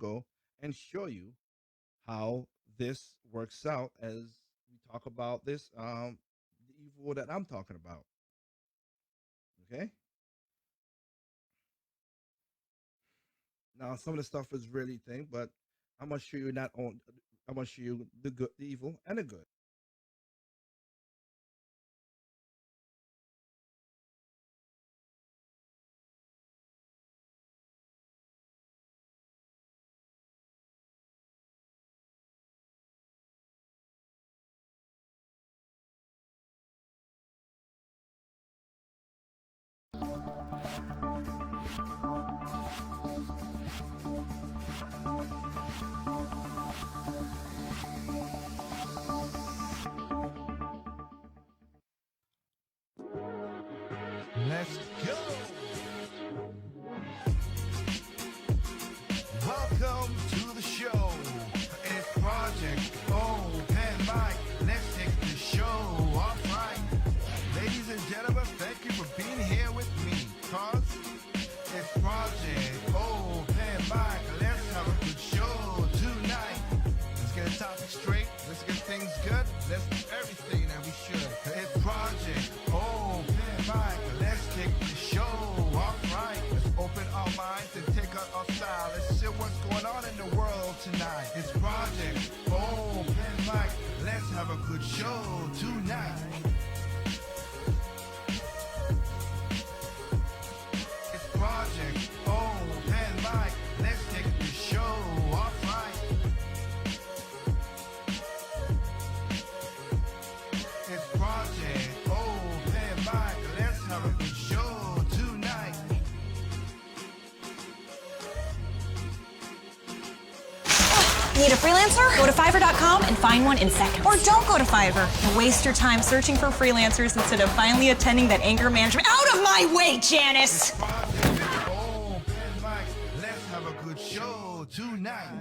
go and show you how this works out as we talk about this the evil that I'm talking about. Okay. Now some of the stuff is really thing, but I'm gonna show you not on. I'm gonna show you the good, the evil, and the good. Let's go. Welcome to the show. It's Project Open Mic. Let's take the show off right. Ladies and gentlemen, thank you for being here with me. Cause it's Project Open Mic. Let's have a good show tonight. Let's get the topic straight. Let's get things good. Let's do everything that we should. It's Project Open Mic. Let's take the show off right. Let's open our minds and take out our style. Let's see what's going on in the world tonight. It's Project Open Mic. Let's have a good show tonight. It's Project Open Mic. Let's take the show off right. It's Project Open Mic. Let's have a good show tonight. Need a freelancer? Go to Fiverr.com and find one in seconds. Or don't go to Fiverr and waste your time searching for freelancers instead of finally attending that anger management. Out of my way, Janice! Project Open Mic. Let's have a good show tonight.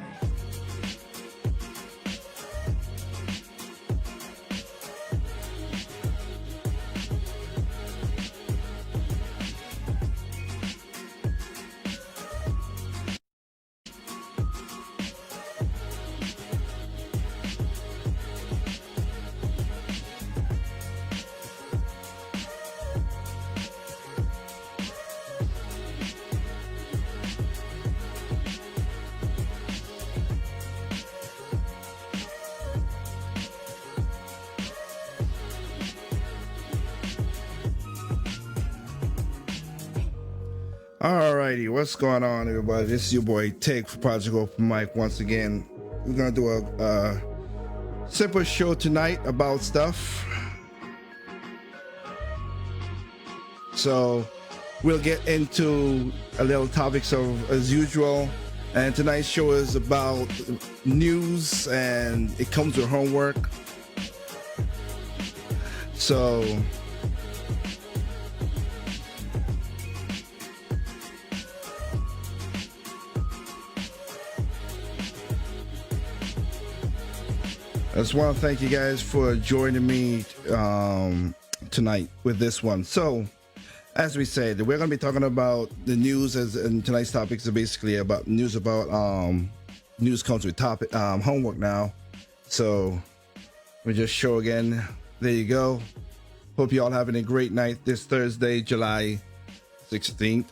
Alrighty, what's going on, everybody? This is your boy Take for Project Open Mic once again. We're gonna do a simple show tonight about stuff. So we'll get into a little topics of as usual. And tonight's show is about news, and it comes with homework. So I just want to thank you guys for joining me tonight with this one. So, as we said, we're going to be talking about the news, and tonight's topics are basically about news news comes with topic homework now. So, we just show again. There you go. Hope you all having a great night this Thursday, July 16th.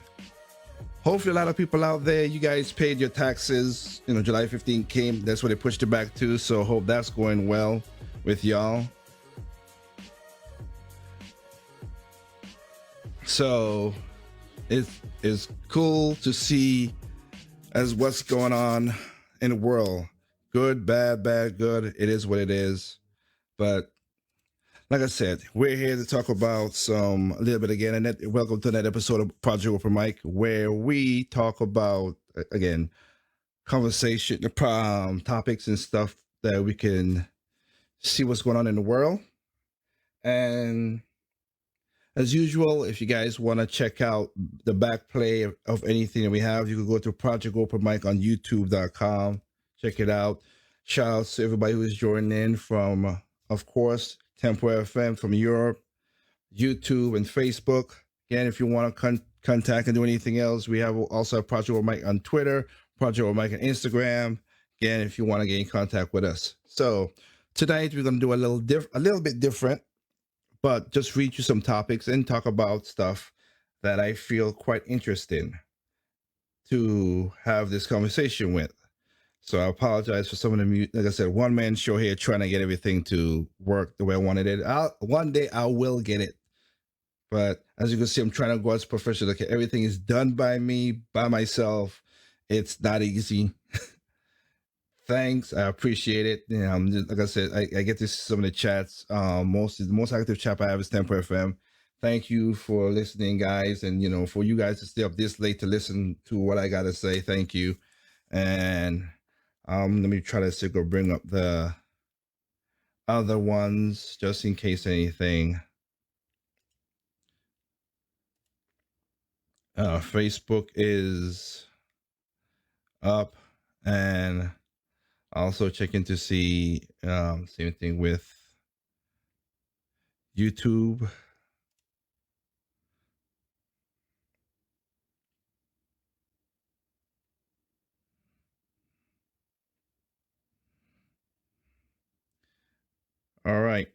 Hopefully a lot of people out there, you guys paid your taxes. You know, July 15th came. That's what they pushed it back to. So hope that's going well with y'all. So it's cool to see as what's going on in the world. Good, bad, good. It is what it is. But like I said, we're here to talk about a little bit again, and welcome to that episode of Project Open Mic, where we talk about, again, conversation, topics and stuff that we can see what's going on in the world. And as usual, if you guys want to check out the back play of anything that we have, you can go to Project Open Mic on YouTube.com. Check it out. Shout out to everybody who is joining in from, of course, Tempo FM from Europe, YouTube, and Facebook. Again, if you want to contact and do anything else, we have also Project Open Mic on Twitter, Project or Mike on Instagram. Again, if you want to get in contact with us. So tonight we're gonna do a little bit different, but just read you some topics and talk about stuff that I feel quite interesting to have this conversation with. So I apologize for some of the like I said, one man show here trying to get everything to work the way I wanted it. One day I will get it. But as you can see, I'm trying to go as professional. Okay, everything is done by me, by myself. It's not easy. Thanks, I appreciate it. Like I said, I get to see some of the chats. The most active chat I have is Tempo FM. Thank you for listening, guys, and for you guys to stay up this late to listen to what I gotta say. Thank you. And let me try to still go bring up the other ones just in case anything. Facebook is up, and also checking to see same thing with YouTube. All right.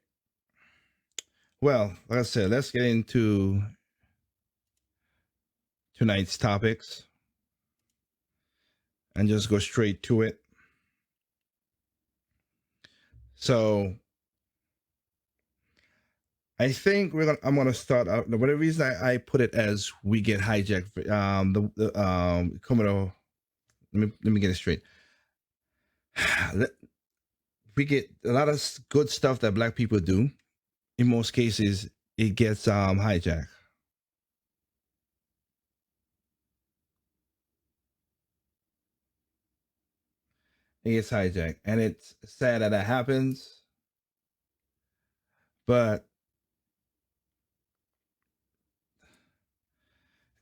Well, like I said, let's get into tonight's topics and just go straight to it. So I think I'm gonna start out. But the reason I put it as we get hijacked, let me get it straight. We get a lot of good stuff that Black people do. In most cases, it gets hijacked. It gets hijacked, and it's sad that that happens. But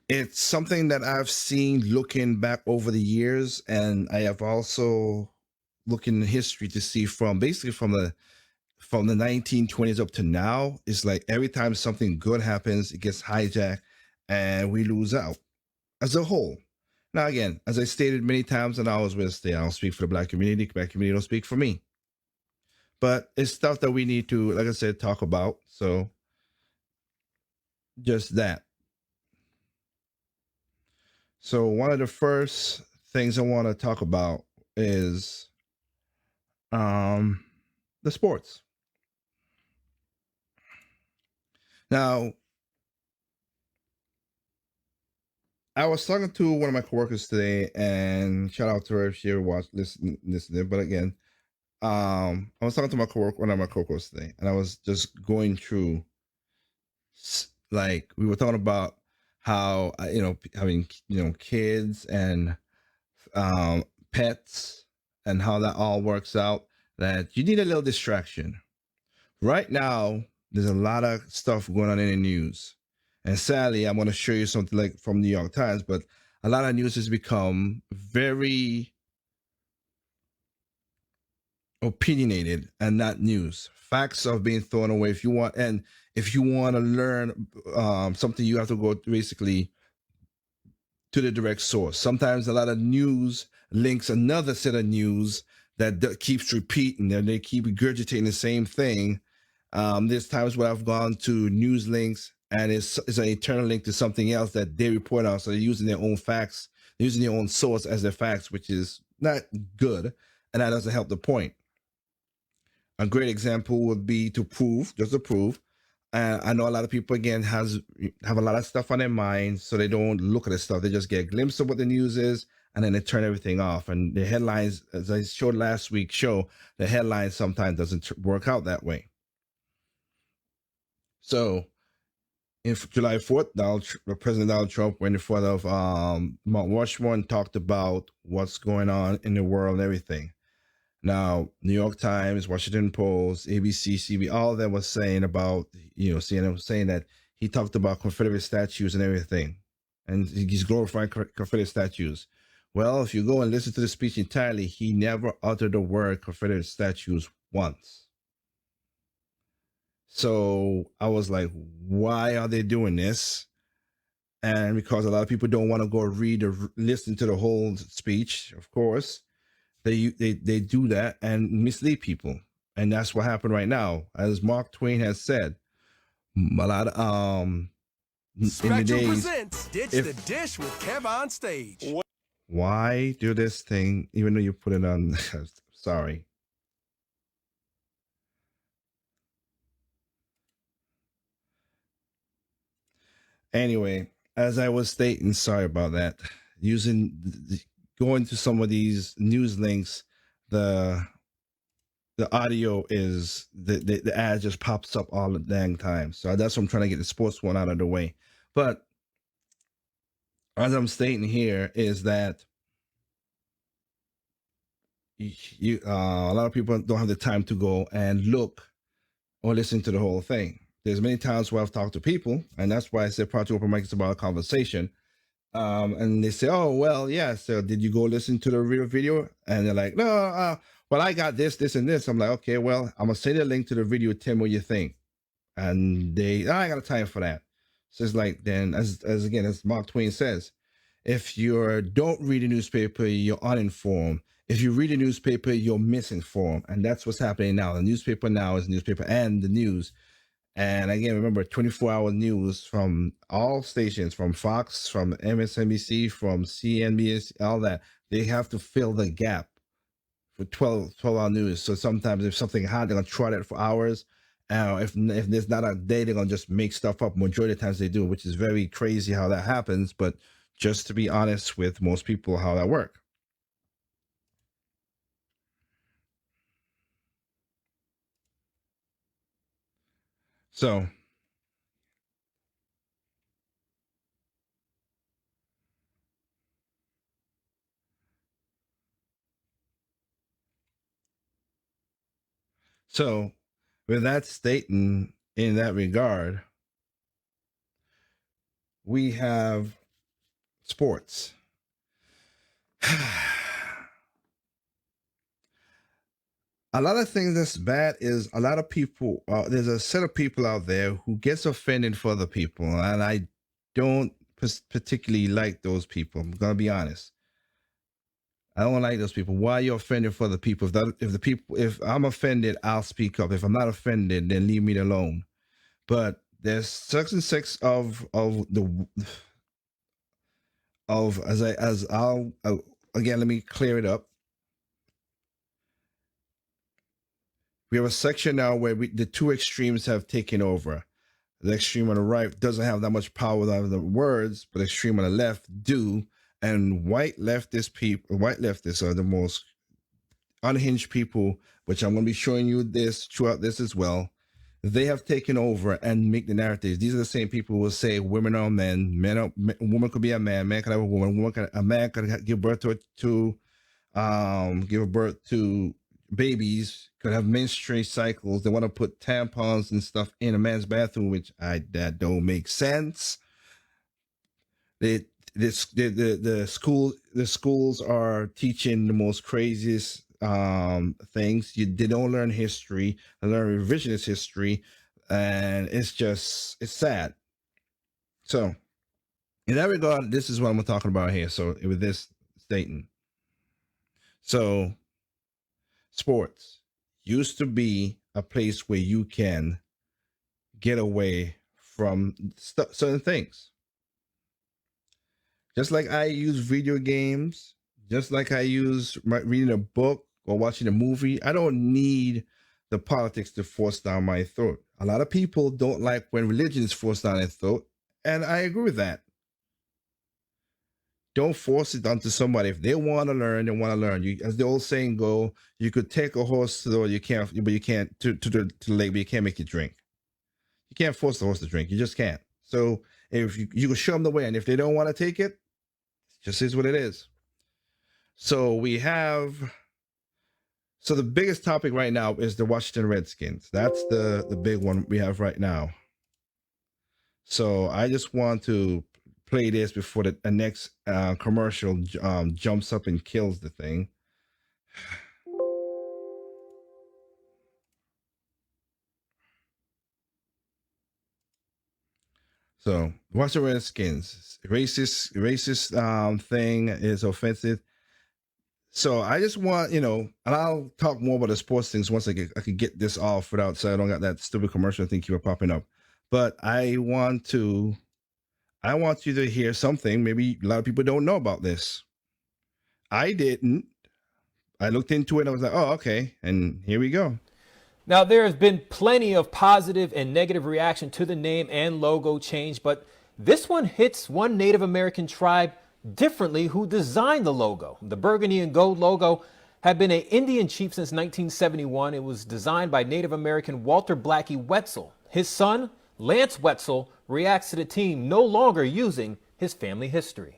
it's something that I've seen looking back over the years, and I have also looked in history to see from the 1920s up to now. It's like every time something good happens, it gets hijacked, and we lose out as a whole. Now, again, as I stated many times, and I always will say, I don't speak for the Black community. The Black community don't speak for me. But it's stuff that we need to, like I said, talk about. So just that. So one of the first things I want to talk about is the sports. Now, I was talking to one of my coworkers today, and shout out to her if she ever watched listen. But again, I was talking to one of my coworkers today, and I was just going through, like we were talking about how having kids and pets and how that all works out. That you need a little distraction. Right now, there's a lot of stuff going on in the news. And sadly, I'm going to show you something like from New York Times, but a lot of news has become very opinionated and not news. Facts are being thrown away. If you want to learn something, you have to go basically to the direct source. Sometimes a lot of news links another set of news that keeps repeating, and they keep regurgitating the same thing. There's times where I've gone to news links, and it's an internal link to something else that they report on. So they're using their own facts, they're using their own source as their facts, which is not good, and that doesn't help the point. A great example would be to prove. I know a lot of people again have a lot of stuff on their mind, so they don't look at the stuff. They just get a glimpse of what the news is, and then they turn everything off. And the headlines, as I showed last week's show, the headlines sometimes doesn't work out that way. So, in July 4th, President Donald Trump went in front of Mount Rushmore and talked about what's going on in the world and everything. Now, New York Times, Washington Post, ABC, CB, all of them was saying about, CNN was saying that he talked about Confederate statues and everything. And he's glorifying Confederate statues. Well, if you go and listen to the speech entirely, he never uttered the word Confederate statues once. So I was like, why are they doing this? And because a lot of people don't want to go read or listen to the whole speech, of course, they do that and mislead people. And that's what happened right now. As Mark Twain has said, a lot of in the Spectrum days, presents Ditch the if Dish with Kev on stage. why do this thing even though you put it on sorry. Anyway, as I was stating, sorry about that. Using going to some of these news links, the audio is the ad just pops up all the dang time. So that's what I'm trying to get the sports one out of the way. But as I'm stating here is that a lot of people don't have the time to go and look or listen to the whole thing. There's many times where I've talked to people, and that's why I said Project Open Mic is about a conversation. And they say, "Oh, well, yeah. So did you go listen to the real video?" And they're like, "No, well, I got this, this, and this." I'm like, "Okay, well, I'm gonna send you a link to the video. Tell me what you think." And they, "Oh, I got time for that." So it's like, then, as again, as Mark Twain says, if you don't read a newspaper, you're uninformed. If you read a newspaper, you're misinformed, and that's what's happening now. The newspaper now is newspaper and the news. And again, remember 24-hour news from all stations, from Fox, from MSNBC, from CNBC, all that. They have to fill the gap for 12-hour news. So sometimes if something hot, they're going to try that for hours. If there's not a day, they're going to just make stuff up. Majority of the times they do, which is very crazy how that happens. But just to be honest with most people, how that works. So So, with that statement in that regard, we have sports. A lot of things that's bad is a lot of people. There's a set of people out there who gets offended for other people, and I don't particularly like those people. I'm gonna be honest. I don't like those people. Why are you offended for the people? If I'm offended, I'll speak up. If I'm not offended, then leave me alone. But there's certain sects of the of as I'll again, let me clear it up. We have a section now where the two extremes have taken over. The extreme on the right doesn't have that much power with the words, but the extreme on the left do. And white leftists are the most unhinged people, which I'm going to be showing you this throughout this as well. They have taken over and make the narratives. These are the same people who will say women are men, woman could be a man could have a woman, a man could give birth give birth to babies, could have menstrual cycles. They want to put tampons and stuff in a man's bathroom, which that don't make sense. The schools are teaching the most craziest things. They don't learn history, they learn revisionist history, and it's sad. So in that regard, this is what I'm talking about here. So with this statement, so sports used to be a place where you can get away from certain things. Just like I use video games, just like I use reading a book or watching a movie, I don't need the politics to force down my throat. A lot of people don't like when religion is forced down their throat, and I agree with that. Don't force it onto somebody. If they want to learn, they want to learn. You, as the old saying go, you could take a horse to the you can't, but you can't to the lake, but you can't make it drink. You can't force the horse to drink. You just can't. So if you can show them the way, and if they don't want to take it, just is what it is. So we have. So the biggest topic right now is the Washington Redskins. That's the big one we have right now. So I just want to play this before the next commercial jumps up and kills the thing. So watch the Redskins. Racist thing is offensive. So I just want, and I'll talk more about the sports things once I can get this off without, so I don't got that stupid commercial thing keep popping up. But I want you to hear something. Maybe a lot of people don't know about this. I didn't. I looked into it and I was like, oh, okay. And here we go. Now, there has been plenty of positive and negative reaction to the name and logo change, but this one hits one Native American tribe differently who designed the logo. The burgundy and gold logo had been an Indian chief since 1971. It was designed by Native American Walter Blackie Wetzel. His son, Lance Wetzel, reacts to the team no longer using his family history.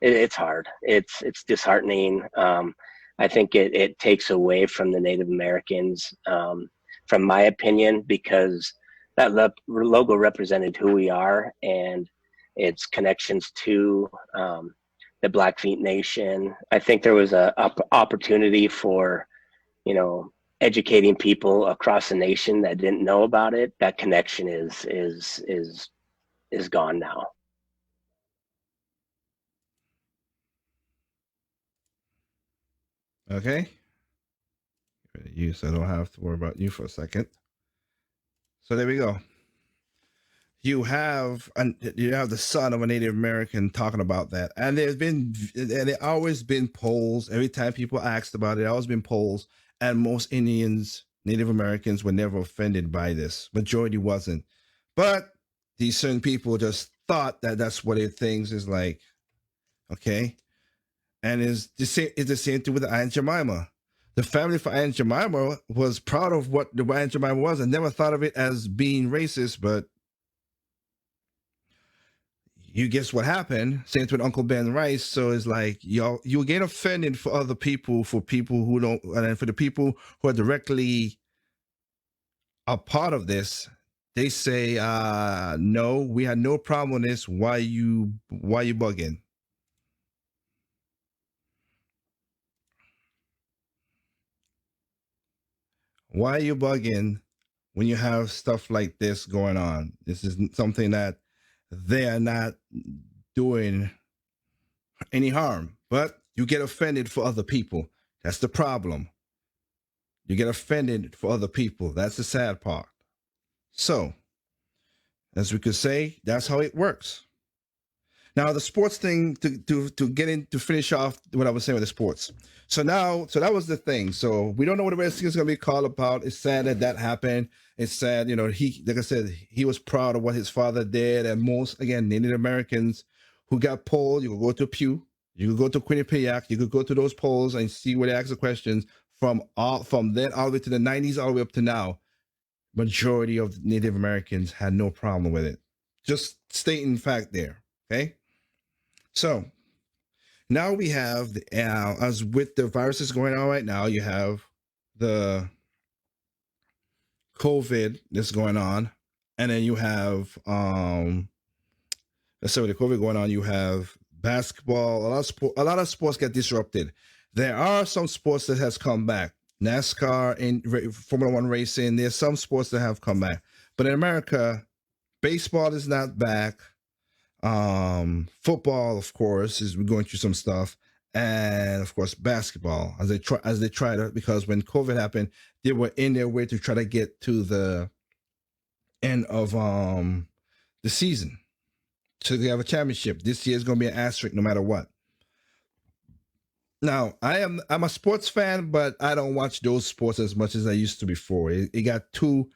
It's hard. It's disheartening. I think it takes away from the Native Americans, from my opinion, because that logo represented who we are and its connections to the Blackfeet Nation. I think there was a opportunity for, educating people across the nation that didn't know about it. That connection is gone now. Okay. You, so I don't have to worry about you for a second. So there we go. You have the son of a Native American talking about that, and there always been polls. Every time people asked about it, always been polls, and most Indians, Native Americans, were never offended by this. Majority wasn't, but these certain people just thought that that's what it thinks is like. Okay, and it's the same thing with Aunt Jemima. The family for Aunt Jemima was proud of what the Aunt Jemima was, and never thought of it as being racist, but. You guess what happened? Same with Uncle Ben Rice. So it's like you get offended for other people, for people who don't, and then for the people who are directly a part of this, they say, no, we had no problem with this. Why you bugging? Why are you bugging when you have stuff like this going on? This is something that they are not doing any harm, but you get offended for other people. That's the problem. You get offended for other people. That's the sad part. So, as we could say, that's how it works. Now, the sports thing, to finish off what I was saying with the sports. So that was the thing. So we don't know what the wrestling is going to be called about. It's sad that happened. It's sad, like I said, he was proud of what his father did. And most, again, Native Americans who got polled, you could go to Pew, you could go to Quinnipiac, you could go to those polls and see where they ask the questions from then all the way to the 90s, all the way up to now. Majority of Native Americans had no problem with it. Just stating fact there, okay? So now we have, as with the viruses going on right now, you have the COVID that's going on, and then you have, let's say with the COVID going on, you have basketball. A lot of sports get disrupted. There are some sports that has come back. NASCAR and Formula One racing. There's some sports that have come back, but in America, baseball is not back. Football, of course, is going through some stuff, and of course basketball as they try to, because when COVID happened, they were in their way to try to get to the end of the season, so they have a championship. This year is going to be an asterisk no matter what. Now I'm a sports fan, but I don't watch those sports as much as I used to before. It got too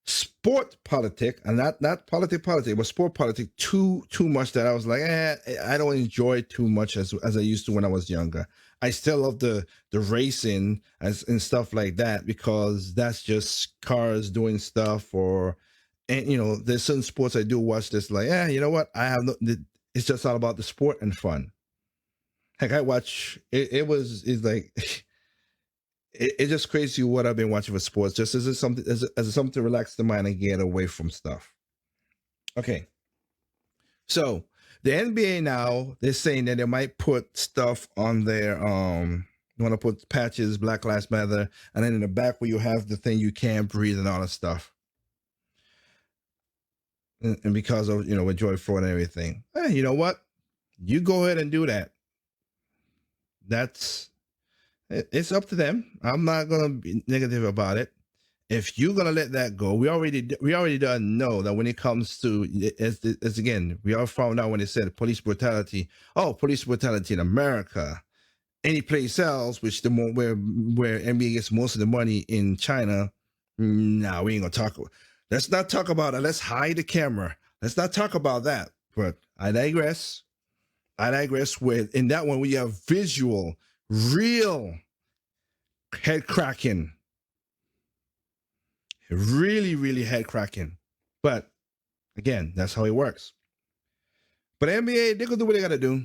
sport politic, and not politic, but sport politic too much, that I was like, I don't enjoy it too much as I used to when I was younger. I still love the racing and stuff like that, because that's just cars doing stuff, and there's certain sports I do watch that's like, you know what, it's just all about the sport and fun. Like I watch it's like it's just crazy what I've been watching for sports, just as something to relax the mind and get away from stuff. Okay, so the NBA now, they're saying that they might put stuff on their you want to put patches, Black Lives Matter, and then in the back where you have the thing, you can't breathe and all that stuff. and because of with George Floyd and everything. You know what? You go ahead and do that. It's up to them. I'm not gonna be negative about it. If you're gonna let that go, we already done know that when it comes to as again, we all found out when they said police brutality. Oh, police brutality in America. Any place else, which where NBA gets most of the money in China. Nah, we ain't gonna talk. Let's not talk about it. Let's hide the camera. Let's not talk about that. But I digress. With in that one we have visual, real head cracking. Really, really head cracking. But again, that's how it works. But NBA, they're gonna do what they gotta do.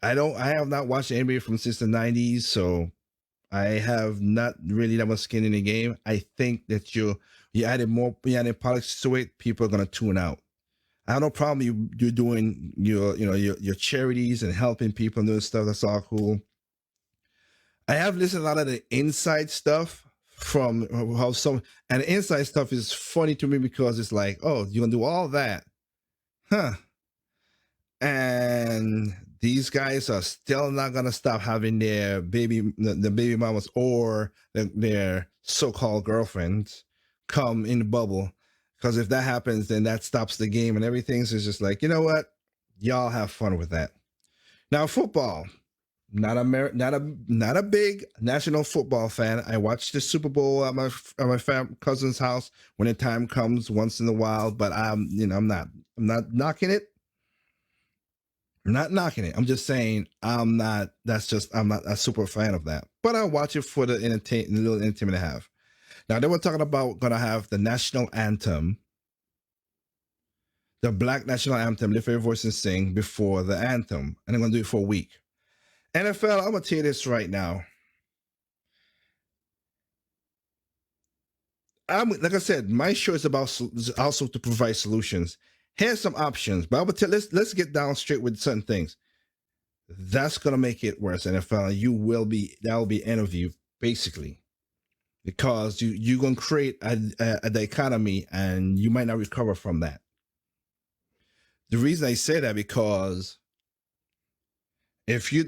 I have not watched the NBA from since the 90s, so I have not really that much skin in the game. I think that you added politics to it, people are gonna tune out. I have no problem you're doing your charities and helping people and doing stuff. That's all cool. I have listened to a lot of the inside stuff from how and the inside stuff is funny to me because it's like, oh, you're gonna do all that, huh? And these guys are still not gonna stop having the baby mamas or their so-called girlfriends come in the bubble, because if that happens, then that stops the game and everything. So it's just like, you know what, y'all have fun with that. Now football, not a big national football fan. I watch the Super Bowl at my cousin's house when the time comes once in a while, but I'm not knocking it. I'm not knocking it. I'm just saying I'm not a super fan of that. But I watch it for the little entertainment I have. Now they were talking about gonna have the national anthem, the Black national anthem, lift your voice and sing before the anthem, and they're gonna do it for a week. NFL, I'm gonna tell you this right now. Like I said, my show is about also to provide solutions. Here's some options, but I would tell let's get down straight with certain things. That's gonna make it worse, NFL. That will be end of you basically, because you're gonna create a dichotomy, and you might not recover from that. The reason I say that because if you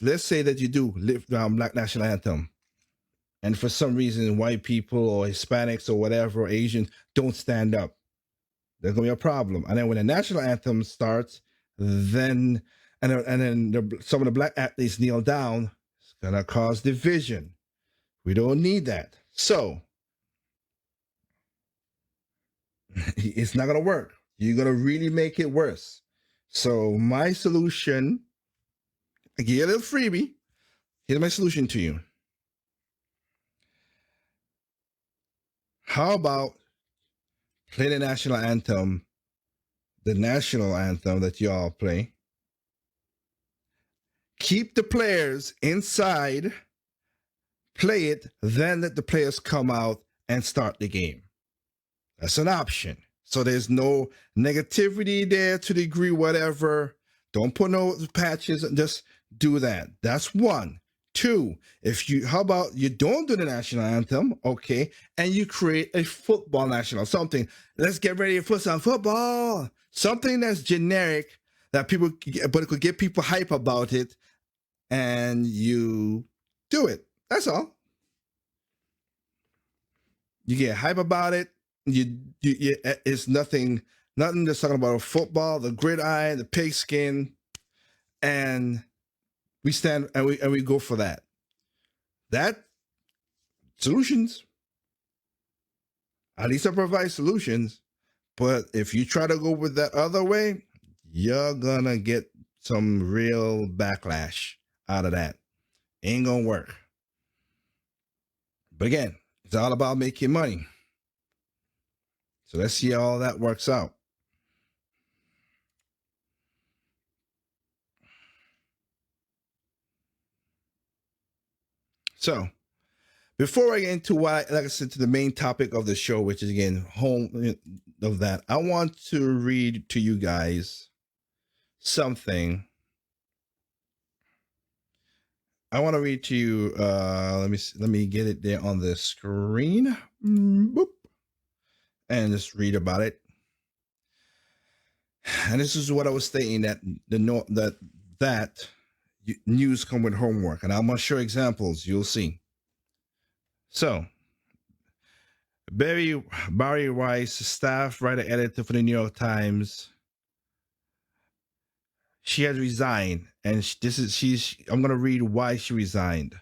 let's say that you do lift Black national anthem, and for some reason white people or Hispanics or whatever or Asians don't stand up, there's gonna be a problem. And then when the national anthem starts, then some of the Black athletes kneel down, it's gonna cause division. We don't need that. So it's not gonna work. You're gonna really make it worse. So my solution, I give you a little freebie. Here's my solution to you. How about play the national anthem that y'all play? Keep the players inside, play it, then let the players come out and start the game. That's an option. So there's no negativity there to the degree whatever. Don't put no patches, just do that. That's one. Two, how about you don't do the national anthem, okay, and you create a football national, something. Let's get ready for some football. Something that's generic but it could get people hype about it, and you do it. That's all. You get hype about it. It's nothing just talking about football, the gridiron, the pigskin, and we stand and we go for that. That solutions. At least I provide solutions. But if you try to go with that other way, you're gonna get some real backlash out of that. Ain't gonna work. But again, it's all about making money. So let's see how all that works out. So before I get into like I said, to the main topic of the show, which is again home of that, I want to read to you guys something. I want to read to you. Let me get it there on the screen. Boop. And just read about it. And this is what I was stating, that that news come with homework, and I'm gonna show examples. You'll see. So Barry Weiss, staff writer editor for the New York Times, she has resigned, and I'm gonna read why she resigned.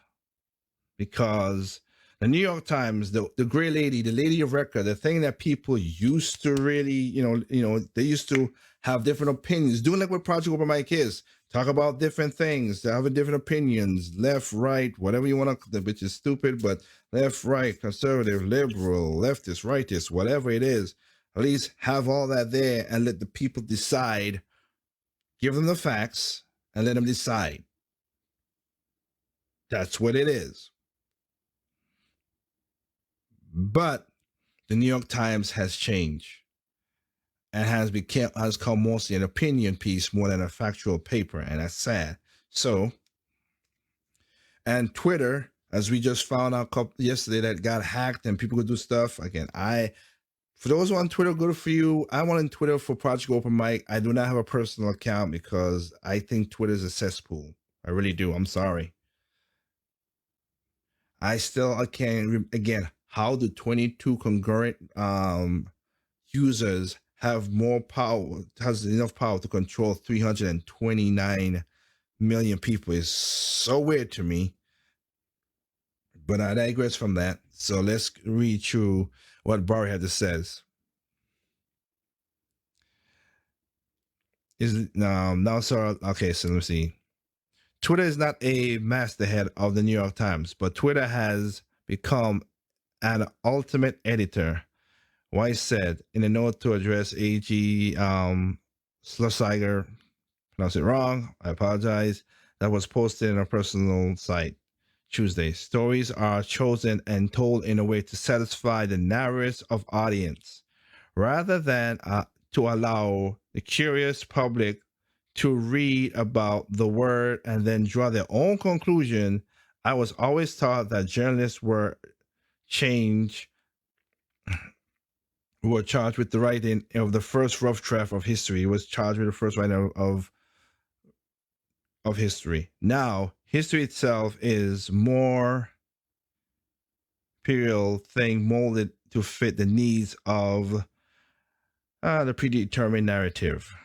Because the New York Times, the gray lady, the lady of record, the thing that people used to really, they used to have different opinions, doing like what Project Open Mic is, talk about different things, having different opinions, left, right, whatever you want to, which is stupid, but left, right, conservative, liberal, leftist, rightist, whatever it is, at least have all that there and let the people decide, give them the facts and let them decide. That's what it is. But the New York Times has changed and has come mostly an opinion piece more than a factual paper, and that's sad. So, and Twitter, as we just found out yesterday, that got hacked and people could do stuff. Again, for those who are on Twitter, good for you. I'm on Twitter for Project Open Mic. I do not have a personal account because I think Twitter is a cesspool. I really do. I'm sorry. I can't, again, how do 22 concurrent users have more power, has enough power to control 329 million people is so weird to me. But I digress from that. So let's read through what Barry had to say. Okay, so let me see. Twitter is not a masthead of the New York Times, but Twitter has become an ultimate editor. Weiss said in a note to address AG Schlesinger, pronounce it wrong, I apologize, that was posted in a personal site Tuesday. Stories are chosen and told in a way to satisfy the narrowest of audience, rather than to allow the curious public to read about the word and then draw their own conclusion. I was always taught that journalists were charged with the writing of the first rough draft of history. He was charged with the first writing of history. Now, history itself is more imperial thing molded to fit the needs of the predetermined narrative.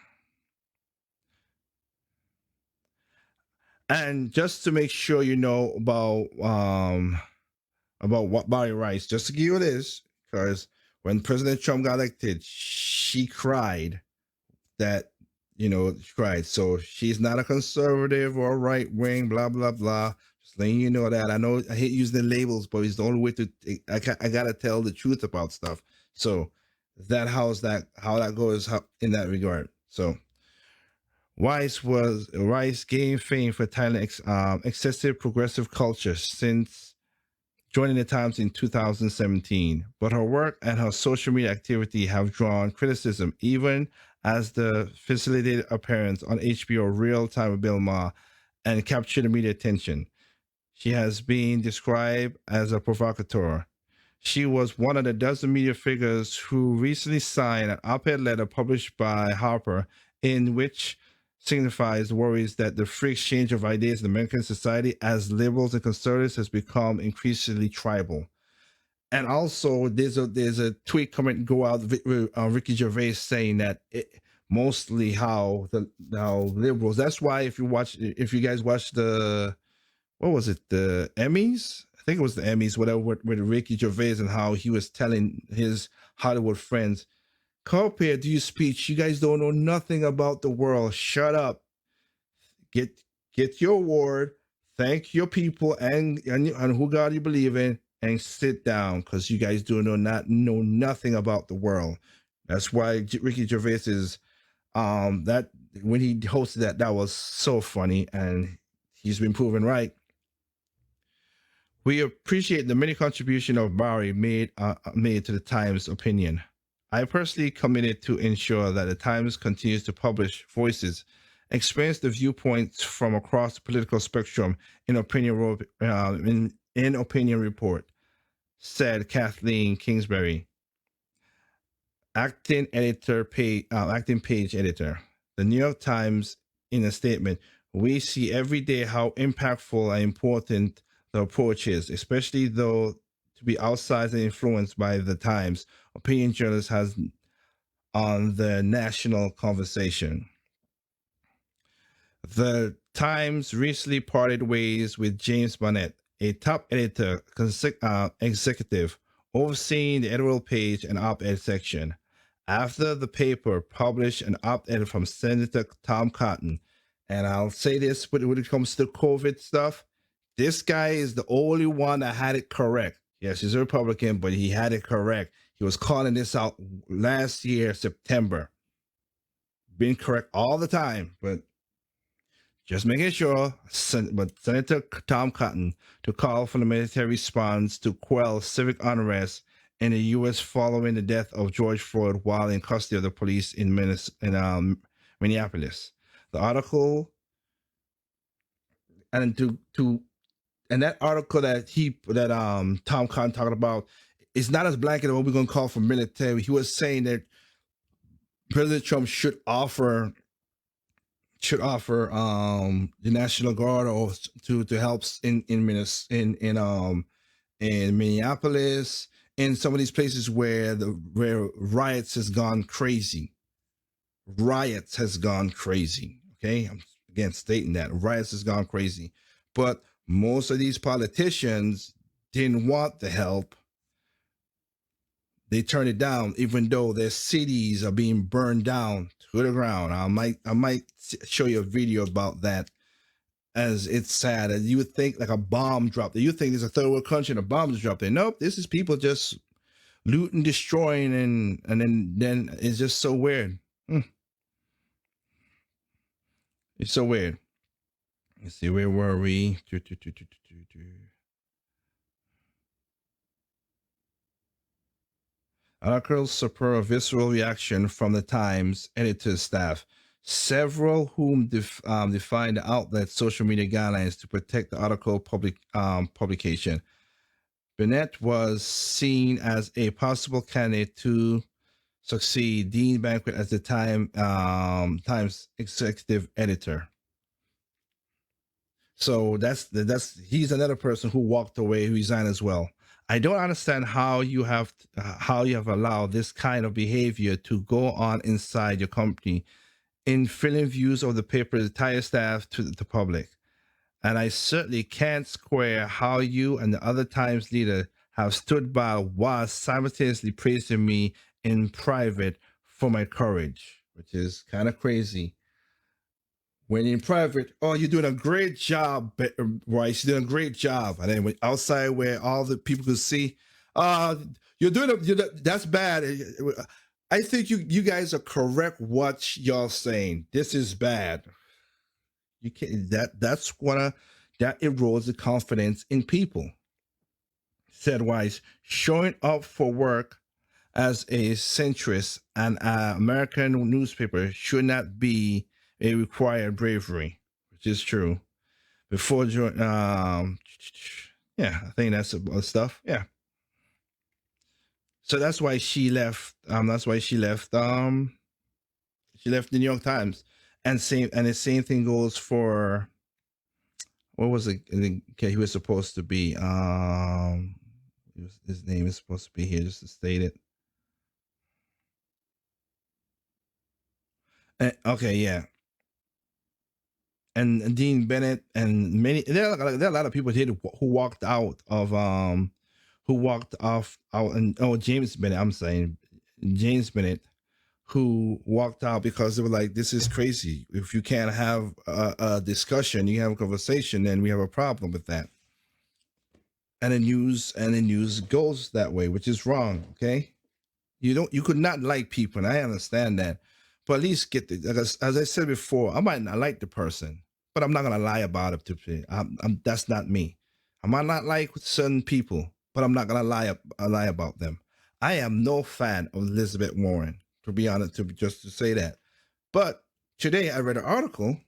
And just to make sure you know about what Barry Rice, just to give you this, because when President Trump got elected, she cried that, she cried. So she's not a conservative or right wing, blah, blah, blah. Just letting you know that. I know I hate using the labels, but it's the only way I got to tell the truth about stuff. So how that goes in that regard. So Rice gained fame for telling excessive progressive culture since joining the Times in 2017. But her work and her social media activity have drawn criticism, even as the facilitated appearance on HBO Real Time with Bill Maher and captured the media attention. She has been described as a provocateur. She was one of the dozen media figures who recently signed an op-ed letter published by Harper in which signifies worries that the free exchange of ideas in American society as liberals and conservatives has become increasingly tribal. And also, there's a tweet comment go out with Ricky Gervais saying that mostly how liberals. That's why if you guys watch the Emmys, I think it was the Emmys, whatever, with Ricky Gervais and how he was telling his Hollywood friends, come up here, do your speech. You guys don't know nothing about the world. Shut up. Get your award. Thank your people and who God you believe in, and sit down, because you guys do not know nothing about the world. That's why Ricky Gervais is that when he hosted that was so funny, and he's been proven right. We appreciate the many contributions of Barry made to the Times opinion. I personally committed to ensure that the Times continues to publish voices, experience the viewpoints from across the political spectrum in opinion report, said Kathleen Kingsbury. acting page editor. The New York Times, in a statement, we see every day how impactful and important the approach is, especially though to be outsized and influenced by the Times. Opinion journalist has on the national conversation. The Times recently parted ways with James Bonnet, a top executive overseeing the editorial page and op-ed section, after the paper published an op-ed from Senator Tom Cotton. And I'll say this when it comes to COVID stuff, this guy is the only one that had it correct. Yes, he's a Republican, but he had it correct. He was calling this out last year, September. Been correct all the time, but just making sure. But Senator Tom Cotton to call for the military response to quell civic unrest in the U.S. following the death of George Floyd while in custody of the police in Minneapolis. The article, and that article that Tom Cotton talked about is not as blanket as what we're going to call for military. He was saying that President Trump should offer the National Guard or to help in Minneapolis, in some of these places where riots has gone crazy. Riots has gone crazy. Okay, I'm again stating that riots has gone crazy, but most of these politicians didn't want the help. They turned it down, even though their cities are being burned down to the ground. I might show you a video about that, as it's sad. As you would think, like a bomb dropped there. You think there's a third world country and a bomb just dropped there. Nope, this is people just looting, destroying, and then it's just so weird. It's so weird. Let's see, where were we? Article spur a visceral reaction from the Times editor staff, several whom defined the outlet's social media guidelines to protect the article publication. Bennett was seen as a possible candidate to succeed Dean Banquet as the Times executive editor. So he's another person who walked away, who resigned as well. I don't understand how you have allowed this kind of behavior to go on inside your company, in filling views of the paper's entire staff to the public. And I certainly can't square how you and the other Times leader have stood by while simultaneously praising me in private for my courage, which is kind of crazy. When in private, oh, you're doing a great job, Royce. You're doing a great job. And then outside where all the people could see, that's bad. I think you guys are correct what y'all saying. This is bad. You can't, that erodes the confidence in people. Said Weiss, showing up for work as a centrist and American newspaper should not be a required bravery, which is true. Before I think that's stuff. Yeah. So that's why she left. She left the New York Times, and the same thing goes for, what was it? Okay, he was supposed to be. His name is supposed to be here just to state it. Okay, yeah. And Dean Bennett and there are a lot of people here who walked out of James Bennett. I'm saying James Bennett, who walked out because they were like, this is crazy. If you can't have a discussion, you have a conversation, then we have a problem with that. And the news goes that way, which is wrong. Okay, you could not like people, and I understand that, but at least get as I said before, I might not like the person, but I'm not gonna lie about it. That's not me. I might not like certain people, but I'm not gonna lie about them. I am no fan of Elizabeth Warren, to be honest, just to say that. But today I read an article,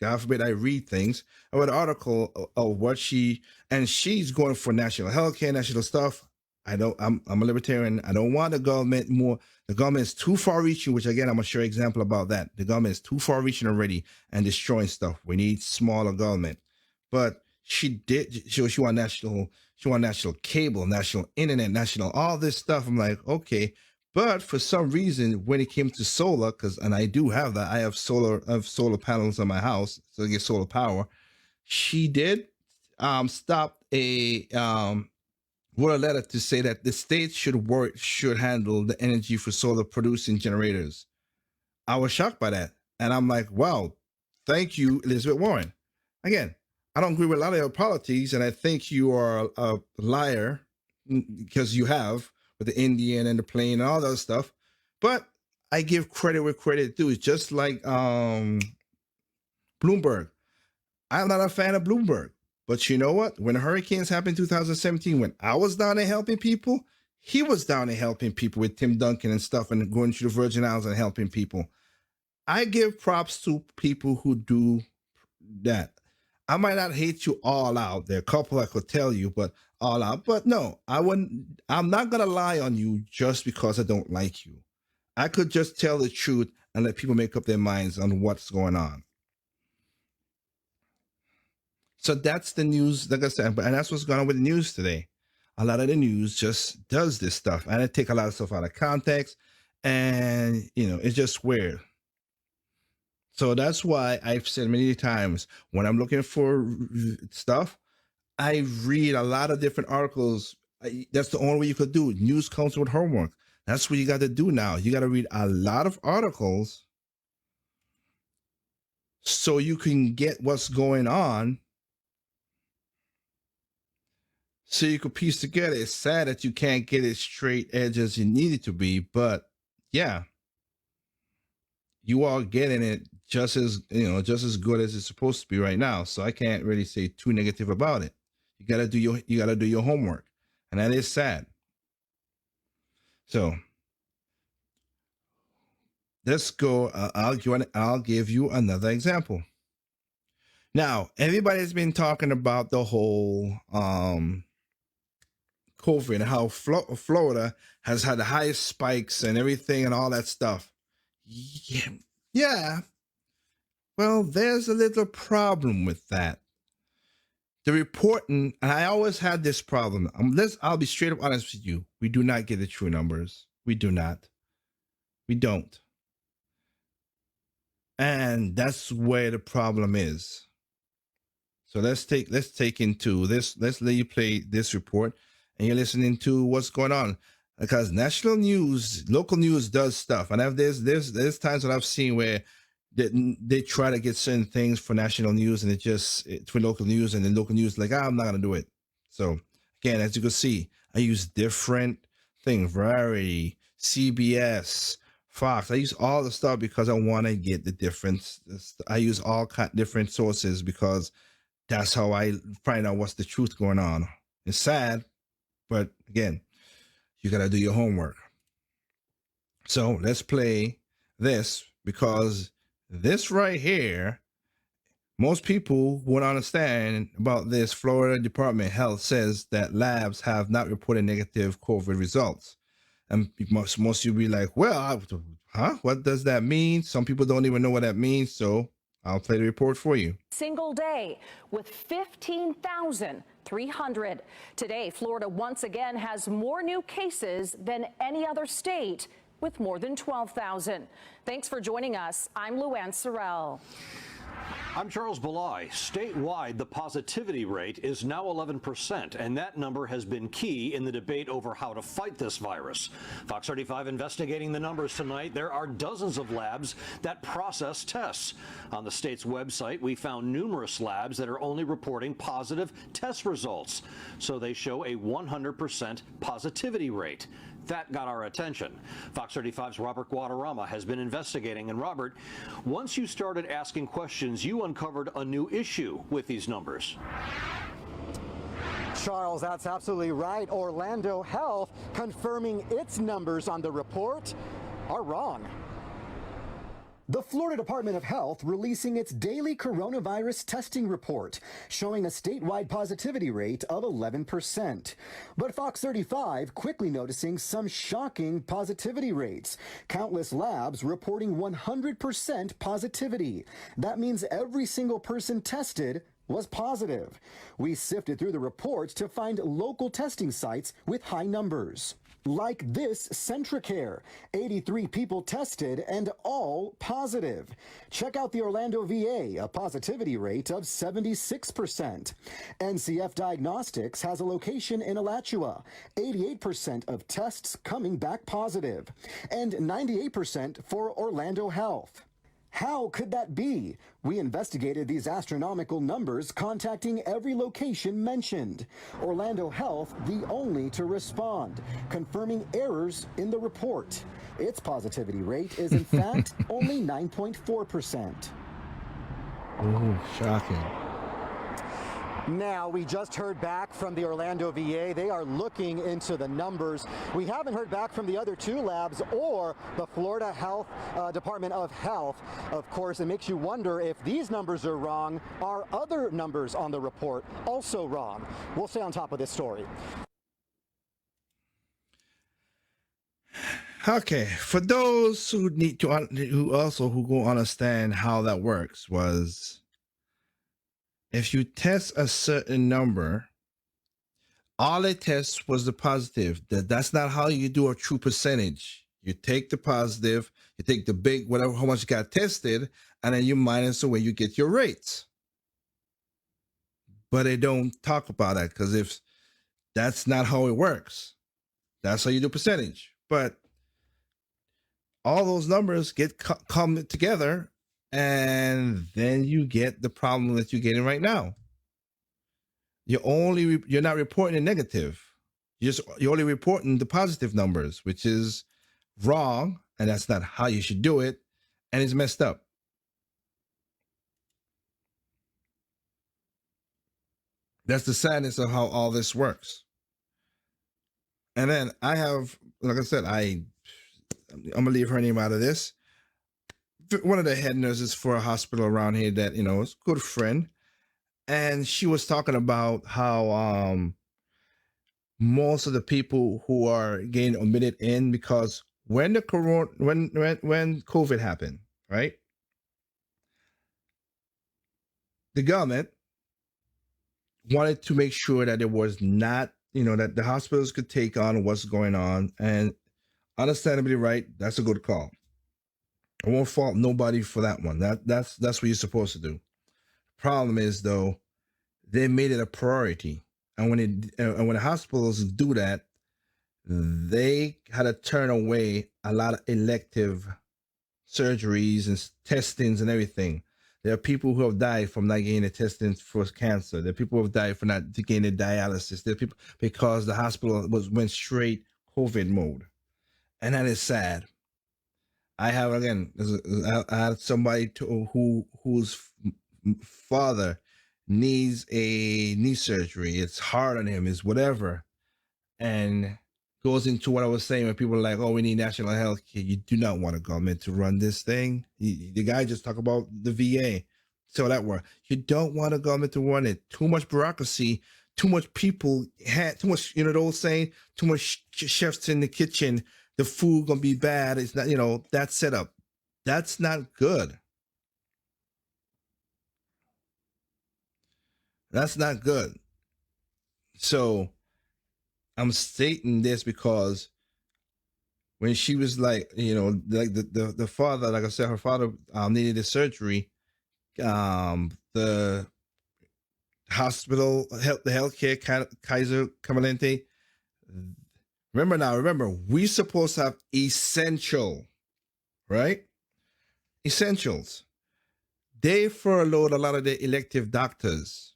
God forbid I read things. I read an article of what she's going for national health care, national stuff. I'm a libertarian. I don't want the government more. The government is too far reaching, which again, I'm going to show you an example about that. The government is too far reaching already and destroying stuff. We need smaller government. But she want national cable, national internet, national, all this stuff. I'm like, okay. But for some reason, when it came to solar, and I do have that, I have solar panels on my house, so I get solar power. She did stop wrote a letter to say that the state should handle the energy for solar producing generators. I was shocked by that. And I'm like, wow, thank you, Elizabeth Warren. Again, I don't agree with a lot of your politics, and I think you are a liar because you have with the Indian and the plane and all that stuff. But I give credit where credit due. It's just like Bloomberg. I'm not a fan of Bloomberg. But you know what? When the hurricanes happened in 2017, when I was down there helping people, he was down there helping people with Tim Duncan and stuff and going to the Virgin Islands and helping people. I give props to people who do that. I might not hate you all out. There are a couple I could tell you, but all out. But no, I'm not going to lie on you just because I don't like you. I could just tell the truth and let people make up their minds on what's going on. So that's the news, like I said, and that's what's going on with the news today. A lot of the news just does this stuff, and it take a lot of stuff out of context, and it's just weird. So that's why I've said many times when I'm looking for stuff, I read a lot of different articles. That's the only way you could do it. News comes with homework. That's what you got to do now. You got to read a lot of articles so you can get what's going on. So you could piece together. It's sad that you can't get it straight edge as you need it to be, but yeah, you are getting it just as good as it's supposed to be right now. So I can't really say too negative about it. You gotta do your homework, and that is sad. So let's go. I'll give you another example. Now, everybody's been talking about the whole COVID, how Florida has had the highest spikes and everything and all that stuff. Yeah. Well, there's a little problem with that. The reporting, and I always had this problem. I'll be straight up honest with you. We do not get the true numbers. We do not. We don't. And that's where the problem is. So let's let you play this report, and you're listening to what's going on, because national news, local news does stuff. And there's times that I've seen where they try to get certain things for national news, and it's for local news, and then local news like, I'm not gonna do it. So again, as you can see, I use different things: Variety, CBS, Fox. I use all the stuff because I want to get the difference. I use all different sources because that's how I find out what's the truth going on. It's sad, but again, you got to do your homework. So let's play this, because this right here, most people won't understand about this. Florida Department of Health says that labs have not reported negative COVID results. And most of you be like, well, what does that mean? Some people don't even know what that means. So I'll play the report for you. Single day with 15,300. Today, Florida once again has more new cases than any other state, with more than 12,000. Thanks for joining us. I'm Luann Sorrell. I'm Charles Belay. Statewide, the positivity rate is now 11%, and that number has been key in the debate over how to fight this virus. Fox 35 investigating the numbers tonight. There are dozens of labs that process tests. On the state's website, we found numerous labs that are only reporting positive test results, so they show a 100% positivity rate. That got our attention. Fox 35's Robert Guadarrama has been investigating. And Robert, once you started asking questions, you uncovered a new issue with these numbers. Charles, that's absolutely right. Orlando Health confirming its numbers on the report are wrong. The Florida Department of Health releasing its daily coronavirus testing report, showing a statewide positivity rate of 11%. But Fox 35 quickly noticing some shocking positivity rates. Countless labs reporting 100% positivity. That means every single person tested was positive. We sifted through the reports to find local testing sites with high numbers. Like this Centricare, 83 people tested and all positive. Check out the Orlando VA, a positivity rate of 76%. NCF Diagnostics has a location in Alachua, 88% of tests coming back positive, and 98% for Orlando Health. How could that be? We investigated these astronomical numbers, contacting every location mentioned. Orlando Health, the only to respond, confirming errors in the report. Its positivity rate is in fact only 9.4%. Ooh, shocking. Now, we just heard back from the Orlando VA. They are looking into the numbers. We haven't heard back from the other two labs or the Florida Department of Health. Of course, it makes you wonder if these numbers are wrong. Are other numbers on the report also wrong? We'll stay on top of this story. Okay, for those who need to who go understand how that works, was if you test a certain number, all it tests was the positive. That's not how you do a true percentage. You take the positive, you take the big, whatever, how much got tested, and then you minus away, you get your rates. But they don't talk about that because if that's not how it works, that's how you do percentage. But all those numbers get come together, and then you get the problem that you're getting right now. You're not reporting the negative. You're only reporting the positive numbers, which is wrong, and that's not how you should do it, and it's messed up. That's the sadness of how all this works. And then I have, like I said, I'm gonna leave her name out of this. One of the head nurses for a hospital around here that, is a good friend. And she was talking about how most of the people who are getting admitted in, because when the when COVID happened, right? The government wanted to make sure that there was not, that the hospitals could take on what's going on, and understandably right, that's a good call. I won't fault nobody for that one. That's what you're supposed to do. Problem is, though, they made it a priority, and when the hospitals do that, they had to turn away a lot of elective surgeries and testings and everything. There are people who have died from not getting the testing for cancer. There are people who have died for not getting the dialysis. There are people because the hospital went straight COVID mode, and that is sad. I had somebody whose father needs a knee surgery. It's hard on him, it's whatever, and goes into what I was saying when people are like, "Oh, we need national health care." You do not want a government to run this thing. The guy just talked about the VA, so that work. You don't want a government to run it. Too much bureaucracy, too much people, too much. The old saying, too much chefs in the kitchen. The food gonna be bad. It's not, that setup. That's not good. That's not good. So I'm stating this because when she was like, like the father, like I said, her father needed a surgery. The hospital, the healthcare, Kaiser Permanente. Remember, we supposed to have essential, right? Essentials. They furloughed a lot of the elective doctors.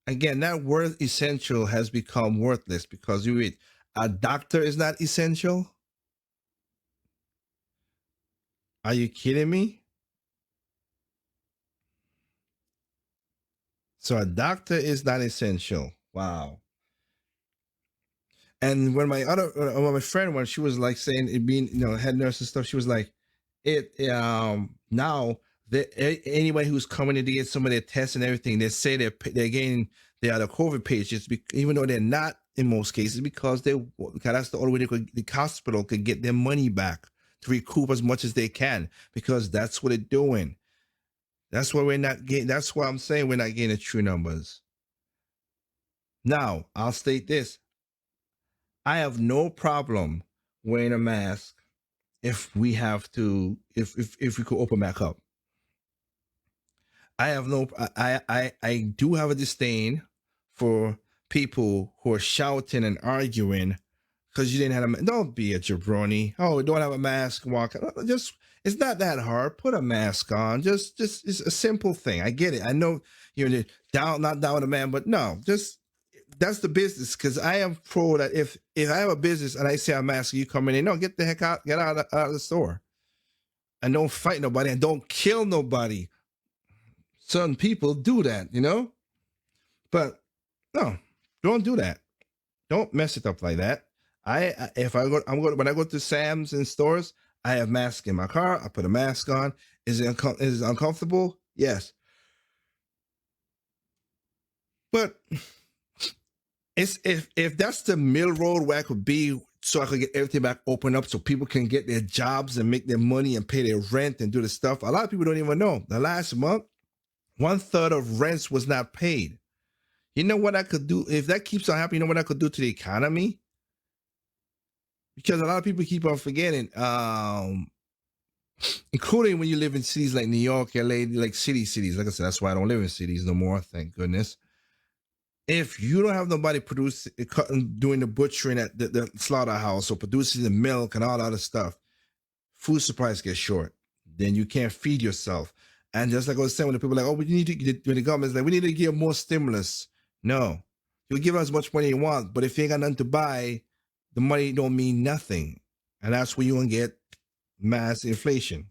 Again, that word essential has become worthless because a doctor is not essential. Are you kidding me? So a doctor is not essential. Wow. And when my friend, when she was like saying it being, head nurse and stuff, she was like, now anybody who's coming in to get some of their tests and everything, they say they are the COVID patients, even though they're not in most cases, because that's the only way the hospital could get their money back to recoup as much as they can, because that's what they're doing. That's why we're not getting. That's why I'm saying we're not getting the true numbers. Now I'll state this: I have no problem wearing a mask if we have to, if we could open back up. I do have a disdain for people who are shouting and arguing because you didn't have a. Don't be a jabroni. Oh, don't have a mask. Walk. Just, it's not that hard. Put a mask on. Just it's a simple thing. I get it. I know you're not down with a man, but no, just that's the business. Because I am pro that if I have a business and I say I'm asking you coming in, no, get the heck out, get out of the store, and don't fight nobody and don't kill nobody. Some people do that, but no, don't do that. Don't mess it up like that. When I go to Sam's and stores, I have masks in my car. I put a mask on. Is it uncomfortable? Yes, but it's if that's the middle road where I could be, so I could get everything back open up, so people can get their jobs and make their money and pay their rent and do the stuff. A lot of people don't even know. The last month, 1/3 of rents was not paid. You know what I could do if that keeps on happening? You know what I could do to the economy? Because a lot of people keep on forgetting, including when you live in cities like New York, LA, like cities. Like I said, that's why I don't live in cities no more. Thank goodness. If you don't have nobody doing the butchering at the slaughterhouse or producing the milk and all that other stuff, food supplies get short. Then you can't feed yourself. And just like I was saying, when the people are like, oh, we need to get, when the government's like, we need to give more stimulus. No, you'll give us as much money you want, but if you ain't got nothing to buy, the money don't mean nothing. And that's where you're going to get mass inflation.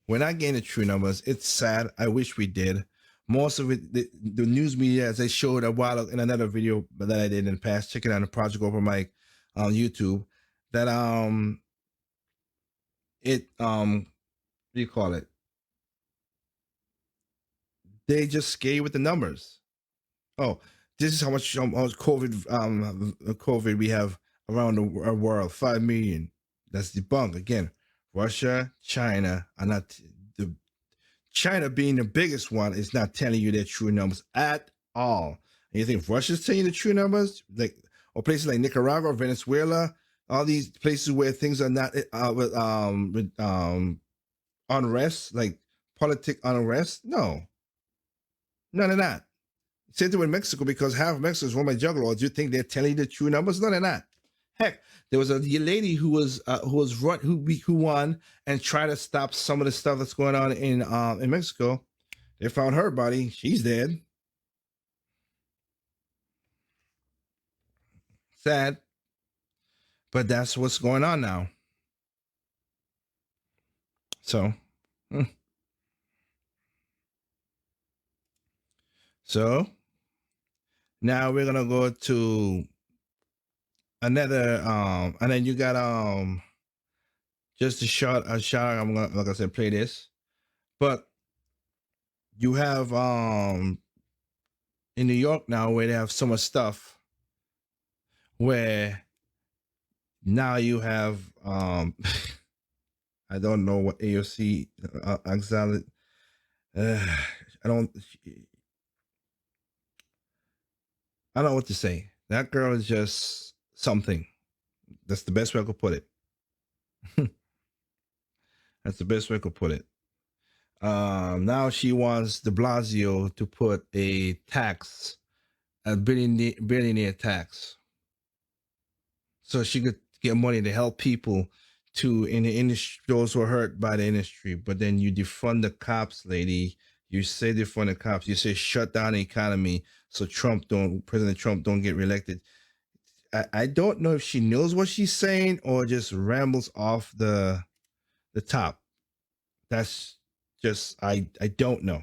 We're not getting the true numbers. It's sad. I wish we did. Most of it, the news media, as I showed a while in another video that I did in the past, check it out on Project Open Mic on YouTube, that what do you call it? They just scare you with the numbers. Oh, this is how much COVID we have around our world. 5 million. That's debunked. Again, Russia, China are not the China being the biggest one is not telling you their true numbers at all. And you think Russia's telling you the true numbers? Or places like Nicaragua, Venezuela, all these places where things are not with unrest, like politic unrest? No, none of that. Same thing with Mexico, because half of Mexico is run by juggalos. You think they're telling you the true numbers? No, they're not. Heck, there was a lady who won and tried to stop some of the stuff that's going on in Mexico. They found her body. She's dead. Sad, but that's what's going on now. So, now we're gonna go to another and then you got just a shot. I'm gonna, like I said, play this, but you have in New York now where they have so much stuff, where now you have I don't know what AOC anxiety. I don't know what to say. That girl is just something. That's the best way I could put it. That's the best way I could put it. Now she wants de Blasio to put a tax, a billionaire tax, so she could get money to help people in the industry, those who are hurt by the industry. But then you defund the cops, lady. You say defund the cops. You say shut down the economy so President Trump don't get reelected. I don't know if she knows what she's saying or just rambles off the top. That's just, I don't know.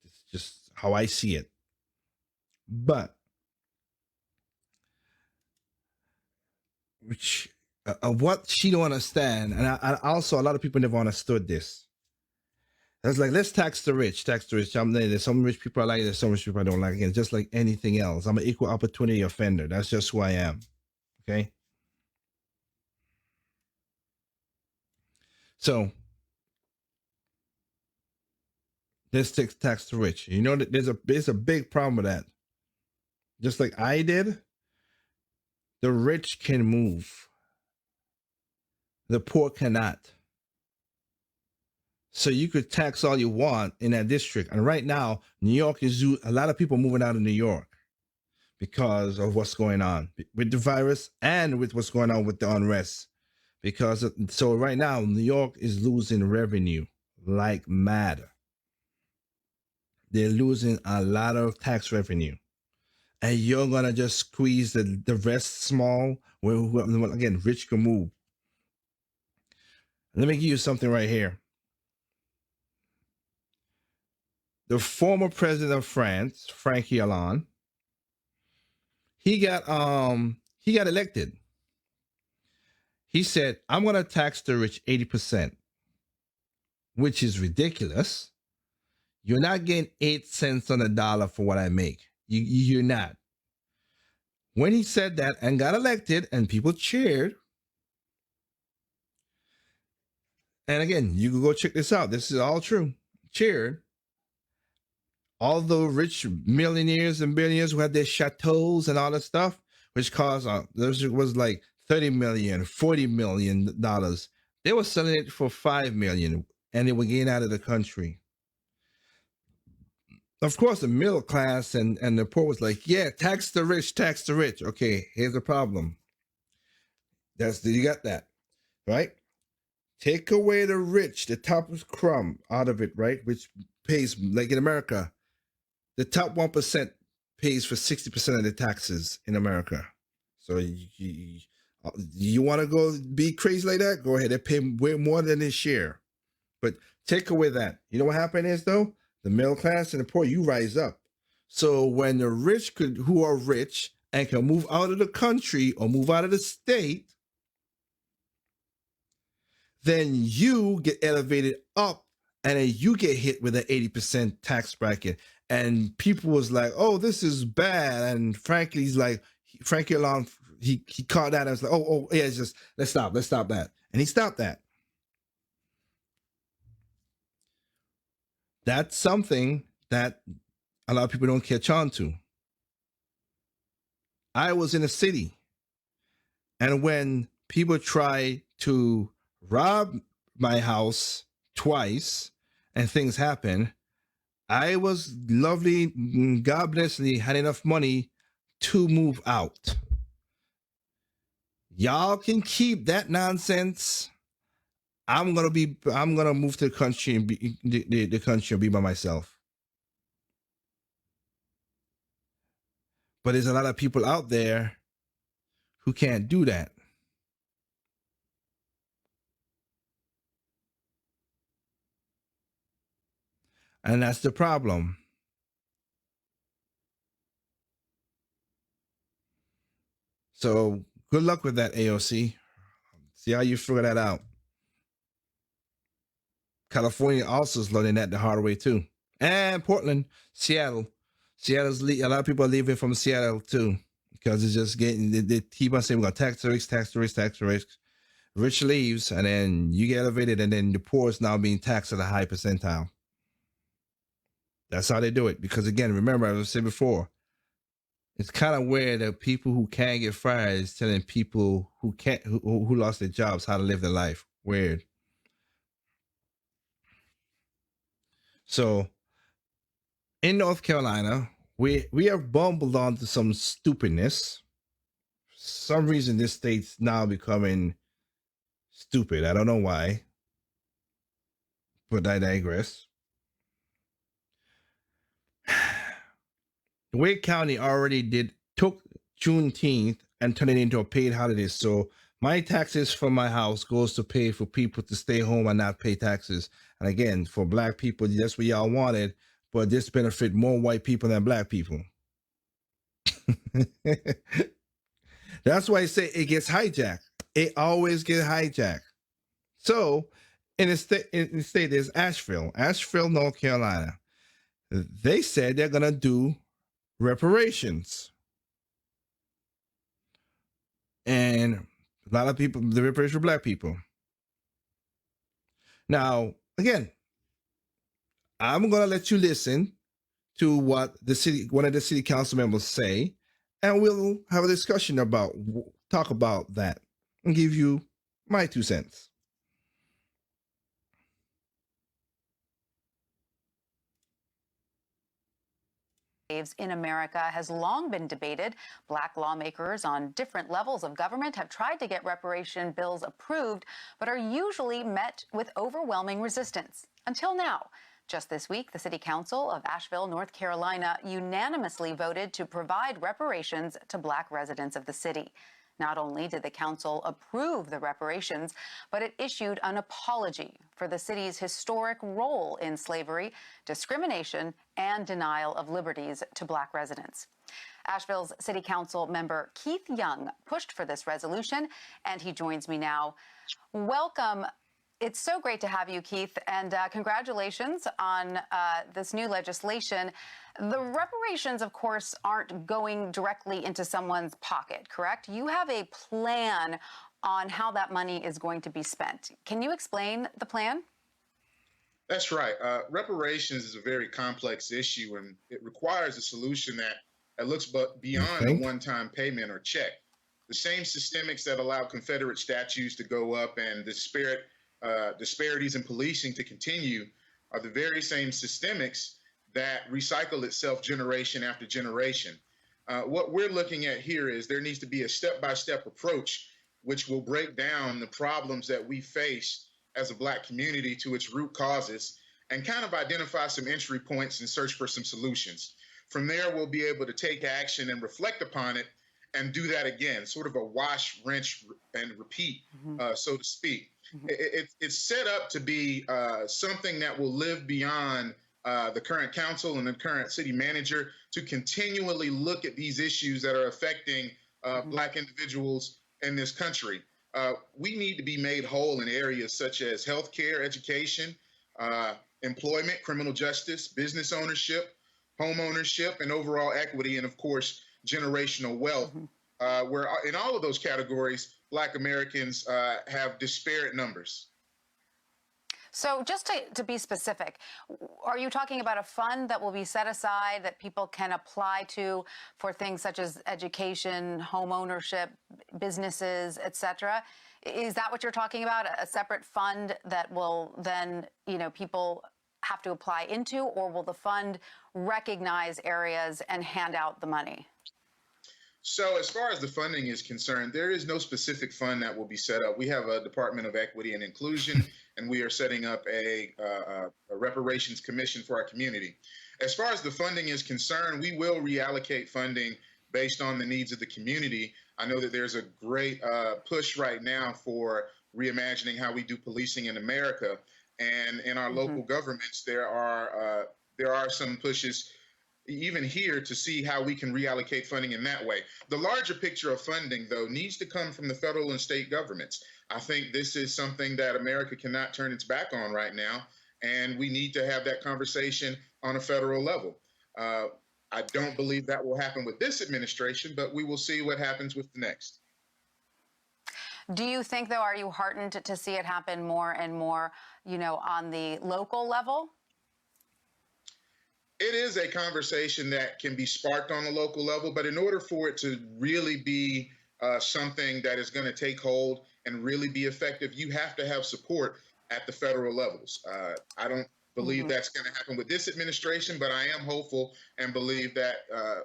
It's just how I see it. But which what she don't understand, and I also a lot of people never understood this. It's like, let's tax the rich, tax the rich. There's some rich people I like, there's some rich people I don't like. Again, just like anything else, I'm an equal opportunity offender. That's just who I am. Okay. So let's tax the rich. You know that there's a big problem with that. Just like I did, the rich can move. The poor cannot. So you could tax all you want in that district. And right now, New York is a lot of people moving out of New York because of what's going on with the virus and with what's going on with the unrest. So right now, New York is losing revenue like mad. They're losing a lot of tax revenue. And you're going to just squeeze the rest small, where again, rich can move. Let me give you something right here. The former president of France, Frankie Hollande, he got elected. He said, I'm going to tax the rich 80%, which is ridiculous. You're not getting 8 cents on the dollar for what I make. You're not. When he said that and got elected and people cheered, and again, you can go check this out. This is all true. Cheered. All the rich millionaires and billionaires who had their chateaus and all that stuff, which cost, was like $30 million, $40 million. They were selling it for $5 million, and they were getting out of the country. Of course, the middle class and the poor was like, yeah, tax the rich, tax the rich. Okay, here's the problem. You got that, right? Take away the rich, the top crumb out of it, right? Which pays, like in America, the top 1% pays for 60% of the taxes in America. So you want to go be crazy like that? Go ahead. They pay way more than their share. But take away that. You know what happened is, though? The middle class and the poor, you rise up. So when the rich who are rich and can move out of the country or move out of the state, then you get elevated up and then you get hit with an 80% tax bracket. And people was like, oh, this is bad. And Frankie Hollande, he caught that and was like, oh, yeah, it's just, let's stop that. And he stopped that. That's something that a lot of people don't catch on to. I was in a city, and when people try to rob my house twice and things happen, I was lovely, God bless me, had enough money to move out. Y'all can keep that nonsense. I'm gonna move to the country and be the country and be by myself. But there's a lot of people out there who can't do that. And that's the problem. So good luck with that, AOC. See how you figure that out. California also is learning that the hard way too. And Portland, Seattle. A lot of people are leaving from Seattle too, because it's just they keep on saying we're going to tax the rich, tax the rich, tax the rich. Rich leaves, and then you get elevated, and then the poor is now being taxed at a high percentile. That's how they do it. Because again, remember, as I said before, it's kind of weird that people who can't get fired is telling people who lost their jobs how to live their life. Weird. So in North Carolina, we have bumbled onto some stupidness. For some reason, this state's now becoming stupid. I don't know why, but I digress. Wake County already took Juneteenth and turned it into a paid holiday. So my taxes for my house goes to pay for people to stay home and not pay taxes. And again, for black people, that's what y'all wanted, but this benefit more white people than black people. That's why I say it gets hijacked. it always get hijacked. So in the state there's Asheville, North Carolina. They said they're gonna do reparations, and a lot of people, the reparations for black people. Now, again, I'm gonna let you listen to what one of the city council members say, and we'll have a discussion talk about that and give you my 2 cents. In America has long been debated. Black lawmakers on different levels of government have tried to get reparation bills approved, but are usually met with overwhelming resistance. Until now. Just this week, the City Council of Asheville, North Carolina, unanimously voted to provide reparations to Black residents of the city. Not only did the council approve the reparations, but it issued an apology for the city's historic role in slavery, discrimination, and denial of liberties to Black residents. Asheville's City Council member Keith Young pushed for this resolution, and he joins me now. Welcome. It's so great to have you, Keith, and congratulations on this new legislation. The reparations, of course, aren't going directly into someone's pocket, correct? You have a plan on how that money is going to be spent. Can you explain the plan? That's right. Reparations is a very complex issue, and it requires a solution that looks beyond a one-time payment or check. The same systemics that allow Confederate statues to go up and disparities in policing to continue are the very same systemics that recycle itself generation after generation. What we're looking at here is there needs to be a step-by-step approach which will break down the problems that we face as a Black community to its root causes and kind of identify some entry points and search for some solutions. From there, we'll be able to take action and reflect upon it and do that again, sort of a wash, rinse, and repeat, so to speak. It's set up to be something that will live beyond the current council and the current city manager to continually look at these issues that are affecting Black individuals in this country. We need to be made whole in areas such as healthcare, education, employment, criminal justice, business ownership, home ownership, and overall equity, and of course, generational wealth, where in all of those categories, Black Americans have disparate numbers. So just to be specific, are you talking about a fund that will be set aside that people can apply to for things such as education, home ownership, businesses, et cetera? Is that what you're talking about? A separate fund that will then, people have to apply into, or will the fund recognize areas and hand out the money? So as far as the funding is concerned, there is no specific fund that will be set up. We have a Department of Equity and Inclusion, and we are setting up a reparations commission for our community. As far as the funding is concerned, we will reallocate funding based on the needs of the community. I know that there's a great push right now for reimagining how we do policing in America. And in our local governments, there are some pushes even here to see how we can reallocate funding in that way. The larger picture of funding, though, needs to come from the federal and state governments. I think this is something that America cannot turn its back on right now, and we need to have that conversation on a federal level. I don't believe that will happen with this administration, but we will see what happens with the next. Do you think, though, are you heartened to see it happen more and more, on the local level? It is a conversation that can be sparked on a local level, but in order for it to really be something that is going to take hold and really be effective, you have to have support at the federal levels. I don't believe that's going to happen with this administration, but I am hopeful and believe that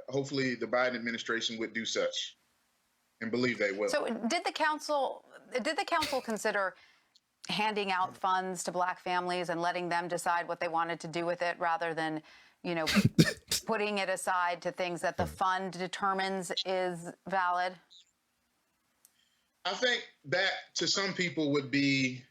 hopefully the Biden administration would do such, and believe they will. So did the council consider handing out funds to Black families and letting them decide what they wanted to do with it rather than putting it aside to things that the fund determines is valid? I think that to some people would be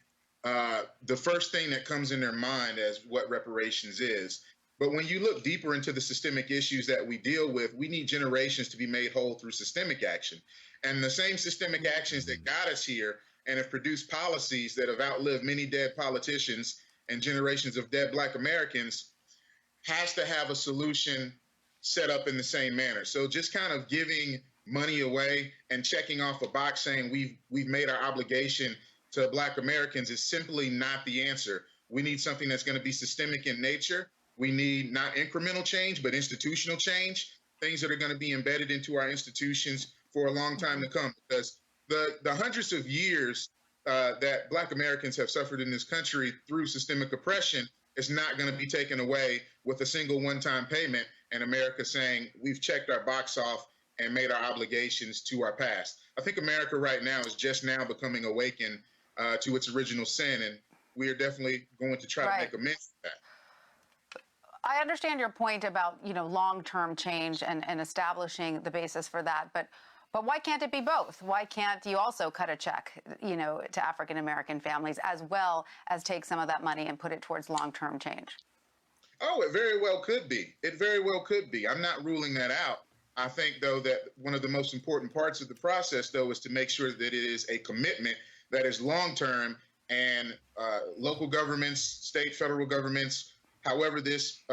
the first thing that comes in their mind as what reparations is. But when you look deeper into the systemic issues that we deal with, we need generations to be made whole through systemic action. And the same systemic actions that got us here and have produced policies that have outlived many dead politicians and generations of dead Black Americans has to have a solution set up in the same manner. So just kind of giving money away and checking off a box saying we've made our obligation to Black Americans is simply not the answer. We need something that's going to be systemic in nature. We need not incremental change, but institutional change, things that are going to be embedded into our institutions for a long time to come. Because the hundreds of years that Black Americans have suffered in this country through systemic oppression is not going to be taken away with a single one-time payment and America saying we've checked our box off and made our obligations to our past. I think America right now is just now becoming awakened to its original sin, and we are definitely going to try to make amends for that. I understand your point about, long-term change and establishing the basis for that, but why can't it be both? Why can't you also cut a check, to African-American families as well as take some of that money and put it towards long-term change? Oh, it very well could be. It very well could be. I'm not ruling that out. I think, though, that one of the most important parts of the process, though, is to make sure that it is a commitment that is long-term and local governments, state, federal governments, however this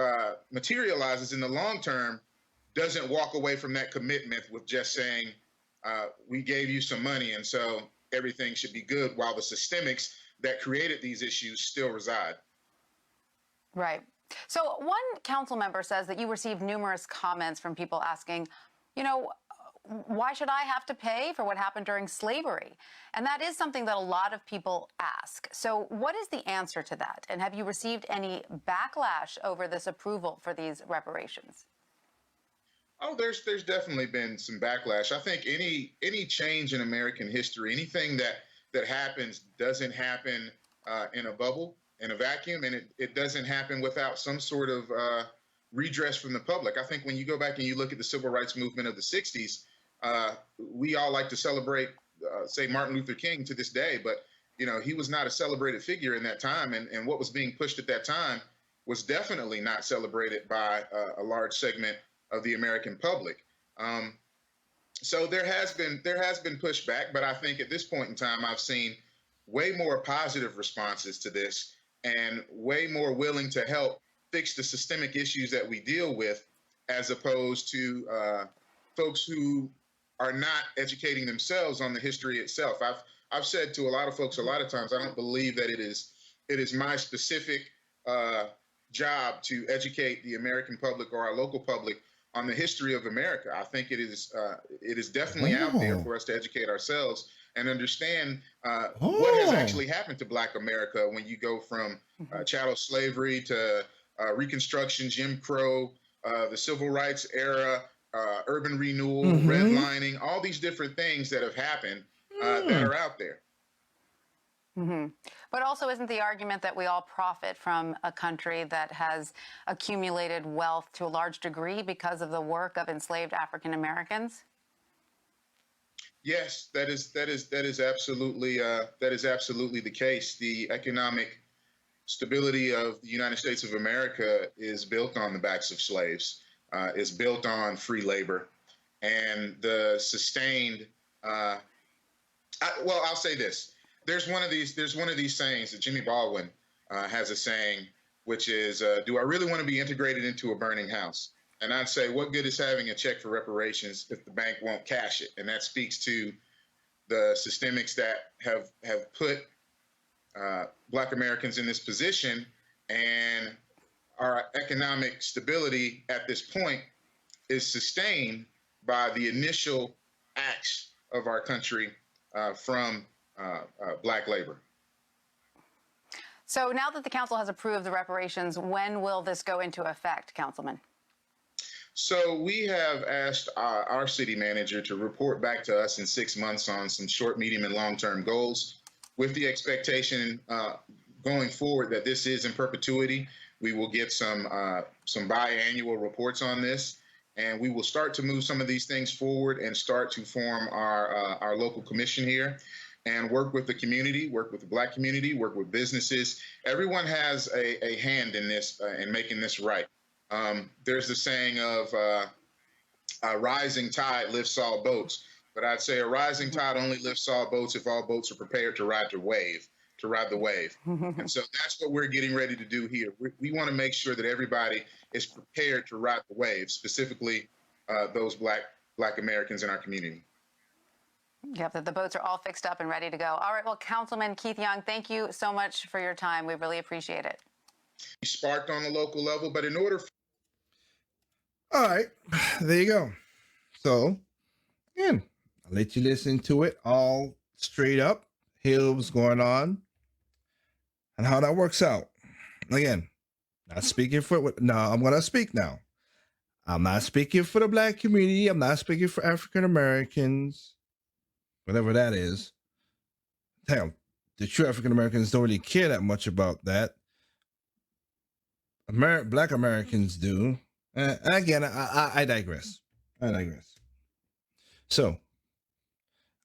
materializes in the long term, doesn't walk away from that commitment with just saying, we gave you some money and so everything should be good, while the systemics that created these issues still reside. Right. So one council member says that you received numerous comments from people asking, why should I have to pay for what happened during slavery? And that is something that a lot of people ask. So what is the answer to that? And have you received any backlash over this approval for these reparations? Oh, there's definitely been some backlash. I think any change in American history, anything that happens doesn't happen in a bubble, in a vacuum, and it doesn't happen without some sort of redress from the public. I think when you go back and you look at the civil rights movement of the 60s, we all like to celebrate, say, Martin Luther King to this day, but he was not a celebrated figure in that time, and what was being pushed at that time was definitely not celebrated by a large segment of the American public. So there has been pushback, but I think at this point in time, I've seen way more positive responses to this and way more willing to help fix the systemic issues that we deal with, as opposed to folks who are not educating themselves on the history itself. I've said to a lot of folks a lot of times, I don't believe that it is my specific job to educate the American public or our local public on the history of America. I think it is definitely out there for us to educate ourselves and understand what has actually happened to Black America when you go from chattel slavery to Reconstruction, Jim Crow, the Civil Rights era, urban renewal, redlining, all these different things that have happened that are out there. But also, isn't the argument that we all profit from a country that has accumulated wealth to a large degree because of the work of enslaved African Americans? Yes, that is absolutely the case. The economic stability of the United States of America is built on the backs of slaves, is built on free labor, and the sustained. I'll say this. There's one of these sayings that Jimmy Baldwin has a saying, which is, "Do I really want to be integrated into a burning house?" And I'd say, what good is having a check for reparations if the bank won't cash it? And that speaks to the systemics that have put Black Americans in this position, and our economic stability at this point is sustained by the initial acts of our country from Black labor. So now that the council has approved the reparations, when will this go into effect, Councilman? So we have asked our city manager to report back to us in 6 months on some short, medium, and long-term goals, with the expectation going forward that this is in perpetuity. We will get some biannual reports on this, and we will start to move some of these things forward and start to form our local commission here and work with the community, work with the Black community, work with businesses. Everyone has a hand in this, in making this right. There's the saying of a rising tide lifts all boats, but I'd say a rising tide only lifts all boats if all boats are prepared to ride the wave. And so that's what we're getting ready to do here. We want to make sure that everybody is prepared to ride the wave, specifically those Black Americans in our community. Yep, that the boats are all fixed up and ready to go. All right, well, Councilman Keith Young, thank you so much for your time. We really appreciate it. Sparked on the local level, but in order all right, there you go. So, again, I'll let you listen to it all straight up. Hear what's going on and how that works out. Again, not speaking for no, I'm gonna speak now. I'm not speaking for the Black community. I'm not speaking for African Americans, whatever that is. Hell, the true African Americans don't really care that much about that. Black Americans do. Again, I digress. So,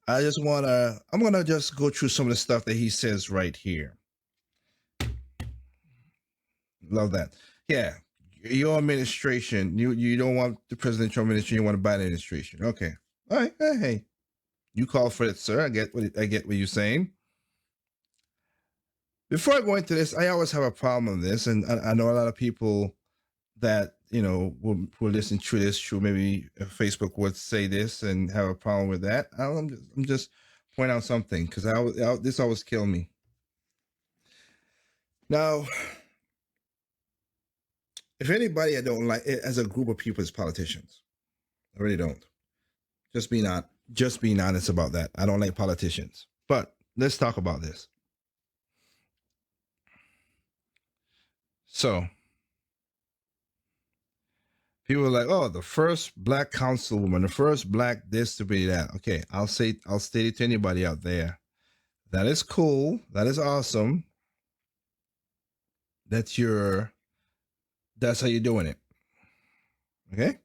I'm going to just go through some of the stuff that he says right here. Love that. Yeah. Your administration, you don't want the presidential administration, you want a Biden administration. Okay. All right. Hey. You call for it, sir. I get what you're saying. Before I go into this, I always have a problem with this, and I know a lot of people that will listen to this through maybe Facebook would say this and have a problem with that. I'm just point out something because this always kill me. Now, if anybody I don't like as a group of people is politicians, I really don't. Just being honest about that. I don't like politicians. But let's talk about this. So, people are like, oh, the first Black councilwoman, the first Black this to be that. Okay, I'll state it to anybody out there. That is cool. That is awesome. That's how you're doing it. Okay?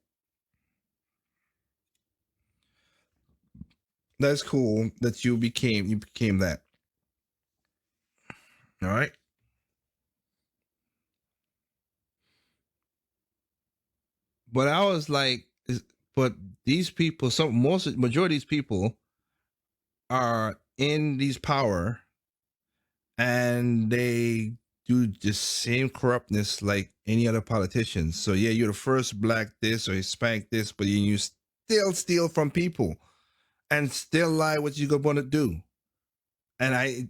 That's cool that you became that. All right? But I was like, but these people, majority of these people are in these power and they do the same corruptness like any other politicians. So yeah, you're the first Black this or Hispanic this, but you still steal from people and still lie what you're going to do. And I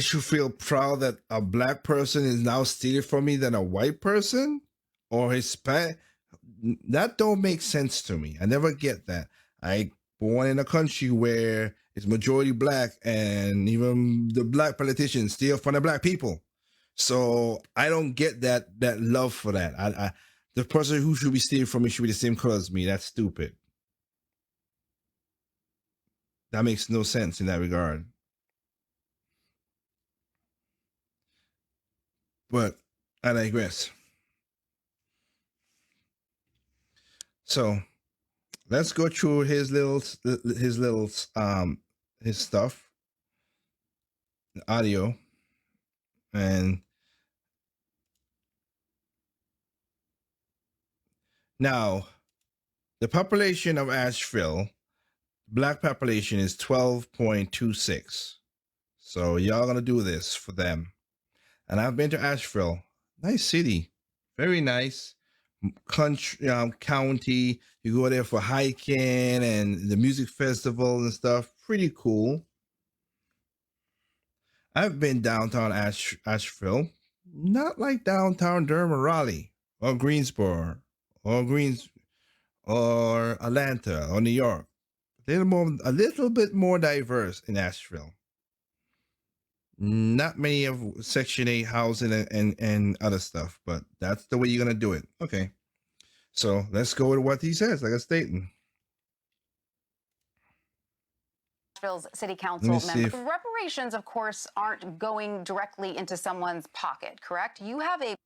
should feel proud that a Black person is now stealing from me than a white person or Hispanic. That don't make sense to me. I never get that. I born in a country where it's majority Black, and even the Black politicians steal from the Black people. So I don't get that love for that. The person who should be stealing from me should be the same color as me. That's stupid. That makes no sense in that regard. But I digress. So let's go through his stuff, audio, and now the population of Asheville, Black population is 12.26. So y'all gonna do this for them. And I've been to Asheville, nice city, very nice. Country county, you go there for hiking and the music festival and stuff. Pretty cool. I've been downtown Asheville, not like downtown Durham or Raleigh or Greensboro or Atlanta or New York. A little bit more diverse in Asheville. Not many of Section 8 housing and other stuff, but that's the way you're going to do it. Okay. So let's go with what he says, like I stated. Asheville's City Council member. Reparations, of course, aren't going directly into someone's pocket, correct? You have a...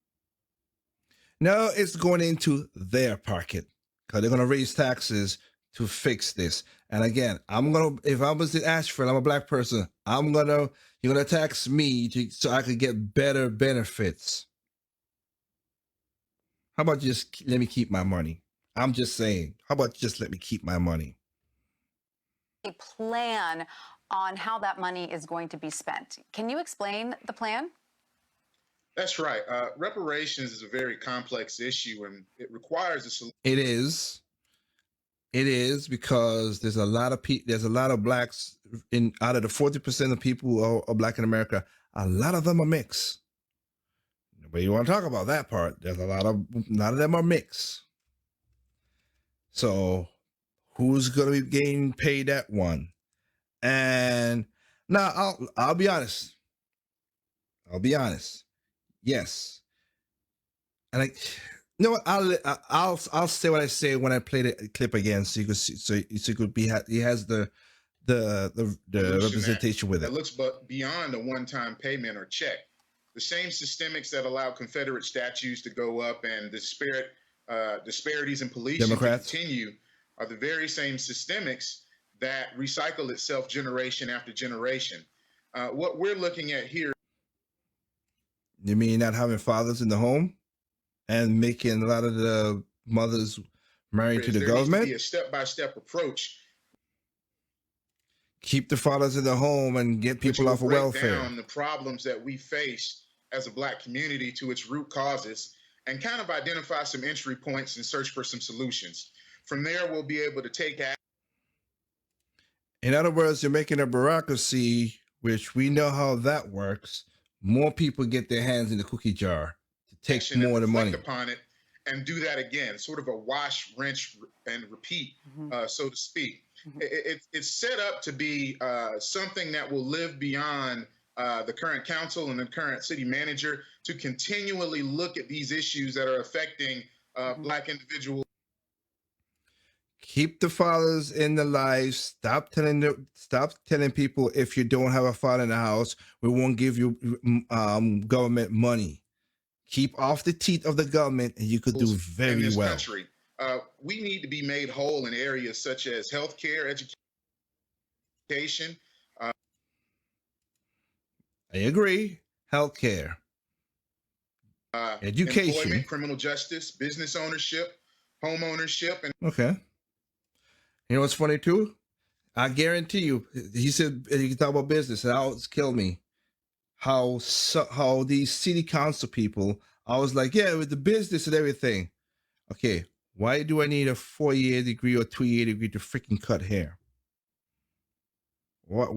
No, it's going into their pocket because they're going to raise taxes to fix this. And again, if I was in Asheville, I'm a Black person, you're going to tax me so I could get better benefits. How about just let me keep my money? I'm just saying. How about just let me keep my money? A plan on how that money is going to be spent. Can you explain the plan? That's right. Reparations is a very complex issue, and it requires a solution. It is. It is because there's a lot of there's a lot of blacks in out of the 40% of people who are black in America. A lot of them are mixed. But you want to talk about that part? There's a lot of them are mixed. So who's going to be getting paid that one? And now I'll be honest. I'll be honest. Yes. And you know what? I'll say what I say when I play the clip again, so you could see, so you could be he has the representation with it. That looks beyond a one-time payment or check. The same systemics that allow Confederate statues to go up and disparities in policing to continue are the very same systemics that recycle itself generation after generation. What we're looking at here. You mean not having fathers in the home and making a lot of the mothers married to the government? There needs to be a step-by-step approach. Keep the fathers in the home and get people off of welfare. Down the problems that we face as a black community to its root causes and kind of identify some entry points and search for some solutions. From there, we'll be able to take action. In other words, you're making a bureaucracy, which we know how that works. More people get their hands in the cookie jar to take more of the money upon it and do that again, sort of a wash, rinse, and repeat, so to speak. It's set up to be something that will live beyond the current council and the current city manager to continually look at these issues that are affecting black individuals. Keep the fathers in the lives. Stop telling people if you don't have a father in the house, we won't give you government money. Keep off the teeth of the government, and you could do very in this well. Country. We need to be made whole in areas such as healthcare, education. I agree. Healthcare, education, employment, criminal justice, business ownership, home ownership, and okay. You know what's funny too? I guarantee you, he said he talk about business, and that always killed me. How these city council people, I was like, yeah, with the business and everything. Okay, why do I need a 4-year degree or 2-year degree to freaking cut hair? What?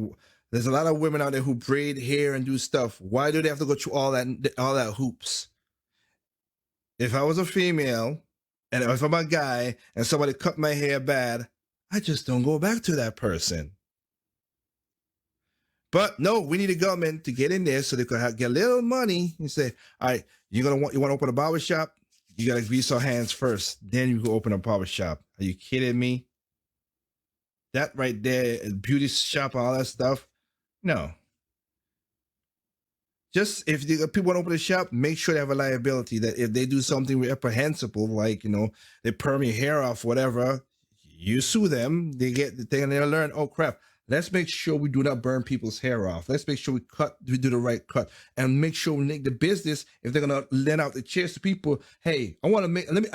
There's a lot of women out there who braid hair and do stuff. Why do they have to go through all that hoops? If I was a female, and if I'm a guy, and somebody cut my hair bad, I just don't go back to that person. But no, we need a government to get in there so they could get a little money and say, all right, you want to open a barber shop? You got to grease our hands first. Then you can open a barber shop. Are you kidding me? That right there, beauty shop, all that stuff. No. Just if people want to open a shop, make sure they have a liability that if they do something reprehensible, like, they perm your hair off, whatever, you sue them, they're going to learn, oh crap, let's make sure we do not burn people's hair off. Let's make sure we do the right cut, and make sure we make the business, if they're going to lend out the chairs to people, hey, I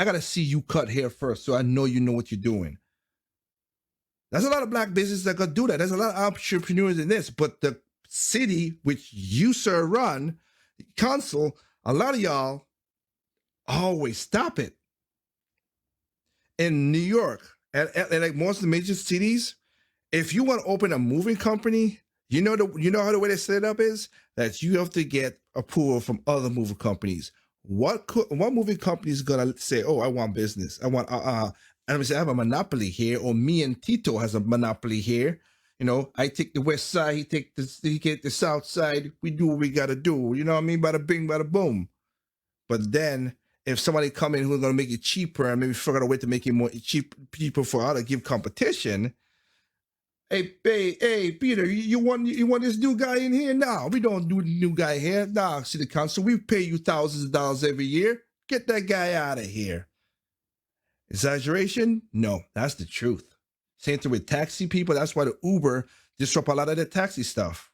got to see you cut hair first so I know you know what you're doing. There's a lot of black businesses that could do that. There's a lot of entrepreneurs in this, but the city, which you, sir, run, council, a lot of y'all always stop it. In New York, and like most of the major cities, if you want to open a moving company, you know how the way they set it up is that you have to get approval from other moving companies. What moving company is gonna say, "Oh, I want business. I want and I'm say I have a monopoly here," or me and Tito has a monopoly here. I take the west side, he take the south side. We do what we gotta do. You know what I mean? Bada bing, bada boom. But then, if somebody come in who's gonna make it cheaper and maybe figure out a way to make it more cheaper for how to give competition. Hey, Peter, you want this new guy in here? No, we don't do the new guy here. No, city council, we pay you thousands of dollars every year. Get that guy out of here. Exaggeration? No, that's the truth. Same thing with taxi people. That's why the Uber disrupt a lot of the taxi stuff.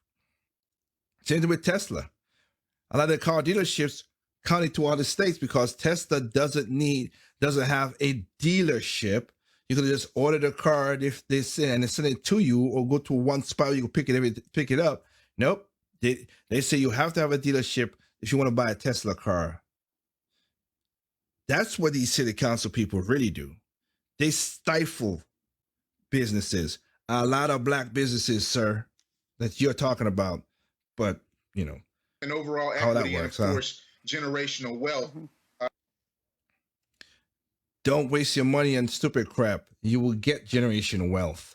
Same thing with Tesla. A lot of the car dealerships county to other states because Tesla doesn't have a dealership. You can just order the car if they send and they send it to you, or go to one spot where you can pick it up. Nope. They say you have to have a dealership if you want to buy a Tesla car. That's what these city council people really do. They stifle businesses. A lot of black businesses, sir, that you're talking about. But, and overall how that equity works, and, of course, generational wealth. Don't waste your money on stupid crap. You will get generational wealth.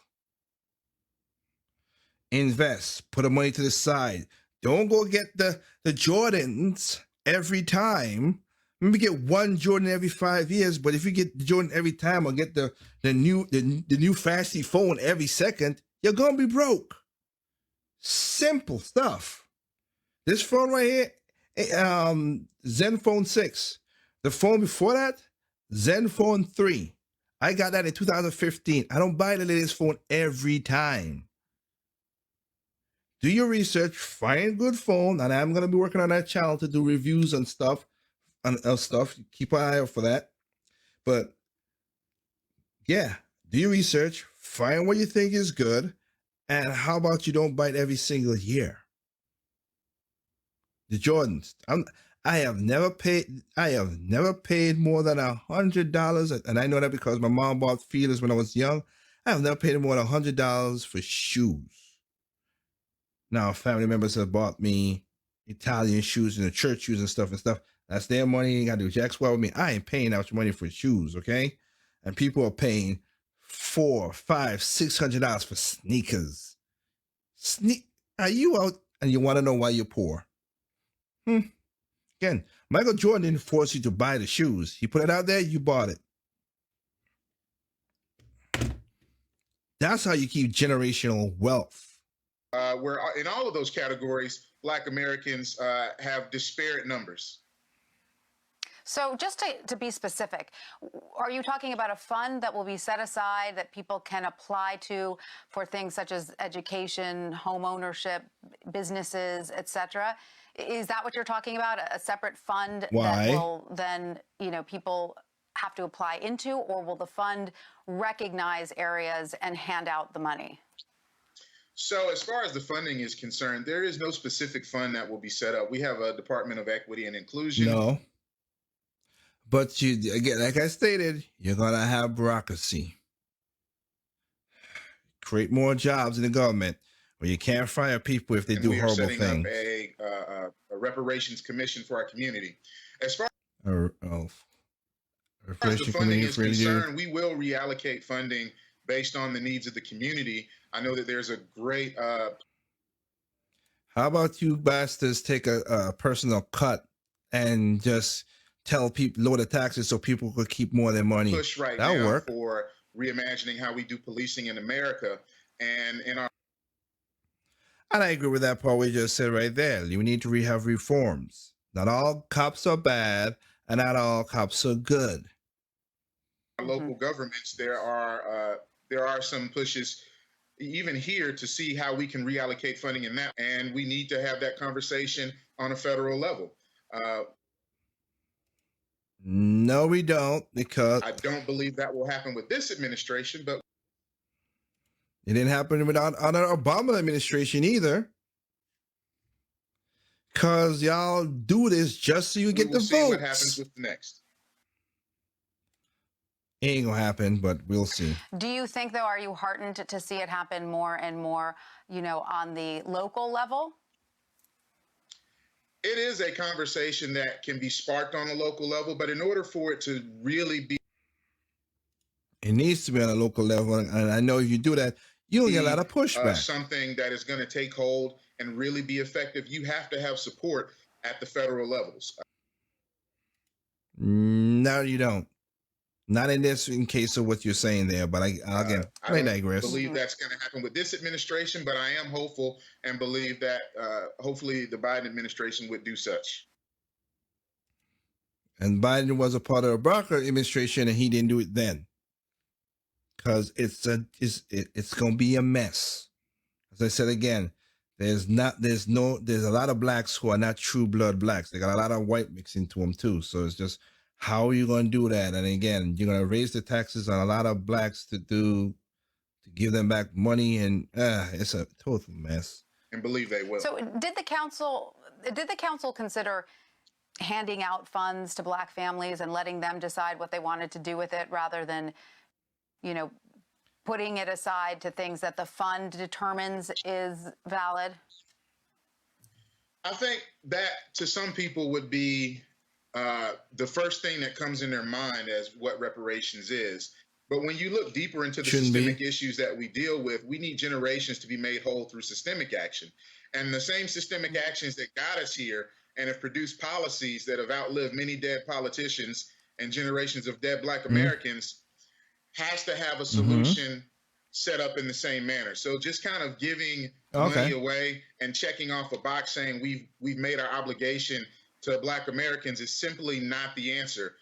Invest. Put the money to the side. Don't go get the Jordans every time. Maybe get one Jordan every 5 years, but if you get the Jordan every time or get the new fancy phone every second, you're gonna be broke. Simple stuff. This phone right here, Zenfone 6. The phone before that, Zenfone 3. I got that in 2015. I don't buy the latest phone every time. Do your research, find a good phone, and I'm gonna be working on that channel to do reviews and stuff. Keep an eye out for that. But yeah, do your research, find what you think is good, and how about you don't buy it every single year? The Jordans. I have never paid more than $100, and I know that because my mom bought feelers when I was young. I have never paid more than $100 for shoes. Now, family members have bought me Italian shoes and the church shoes and stuff. That's their money. You ain't got to do jack squat with me. I ain't paying out your money for shoes, okay? And people are paying $400, $500, $600 for sneakers. Are you out and you want to know why you're poor? Again, Michael Jordan didn't force you to buy the shoes. He put it out there, you bought it. That's how you keep generational wealth. Where in all of those categories, Black Americans have disparate numbers. So just to be specific, are you talking about a fund that will be set aside that people can apply to for things such as education, home ownership, businesses, etc.? Is that what you're talking about? A separate fund that will then, people have to apply into, or will the fund recognize areas and hand out the money? So as far as the funding is concerned, there is no specific fund that will be set up. We have a Department of Equity and Inclusion. No. But you, again, like I stated, you're going to have bureaucracy. Create more jobs in the government where you can't fire people if they do horrible things. We are setting up a reparations commission for our community. As far as the funding is concerned, we will reallocate funding based on the needs of the community. I know that there's a great... How about you bastards take a personal cut and just tell people lower the taxes so people could keep more of their money? Push right That'll now work. For reimagining how we do policing in America. And I agree with that part we just said right there. You need to have reforms. Not all cops are bad, and not all cops are good. Local governments, there are some pushes even here to see how we can reallocate funding in that, and we need to have that conversation on a federal level. No, we don't, because I don't believe that will happen with this administration, but it didn't happen without under Obama administration either. Because y'all do this just so you get the votes. We'll see what happens with the next. It ain't gonna happen, but we'll see. Do you think, though, are you heartened to see it happen more and more, on the local level? It is a conversation that can be sparked on a local level, but in order for it to really be... It needs to be on a local level, and I know if you do that, you'll get a lot of pushback. Something that is going to take hold and really be effective, you have to have support at the federal levels. No, you don't. Not in case of what you're saying there, but I digress. I believe that's going to happen with this administration, but I am hopeful and believe that hopefully the Biden administration would do such. And Biden was a part of the Barack administration, and he didn't do it then, because it's going to be a mess. As I said again, There's a lot of blacks who are not true blood blacks. They got a lot of white mixed into them too. So it's just, how are you going to do that? And again, you're going to raise the taxes on a lot of blacks to give them back money, and it's a total mess. And believe they will. So did the council consider handing out funds to black families and letting them decide what they wanted to do with it, rather than, putting it aside to things that the fund determines is valid? I think that to some people would be the first thing that comes in their mind as what reparations is. But when you look deeper into the systemic issues that we deal with, we need generations to be made whole through systemic action. And the same systemic actions that got us here and have produced policies that have outlived many dead politicians and generations of dead black Americans has to have a solution set up in the same manner. So just kind of giving money away and checking off a box saying we've made our obligation to black Americans is simply not the answer.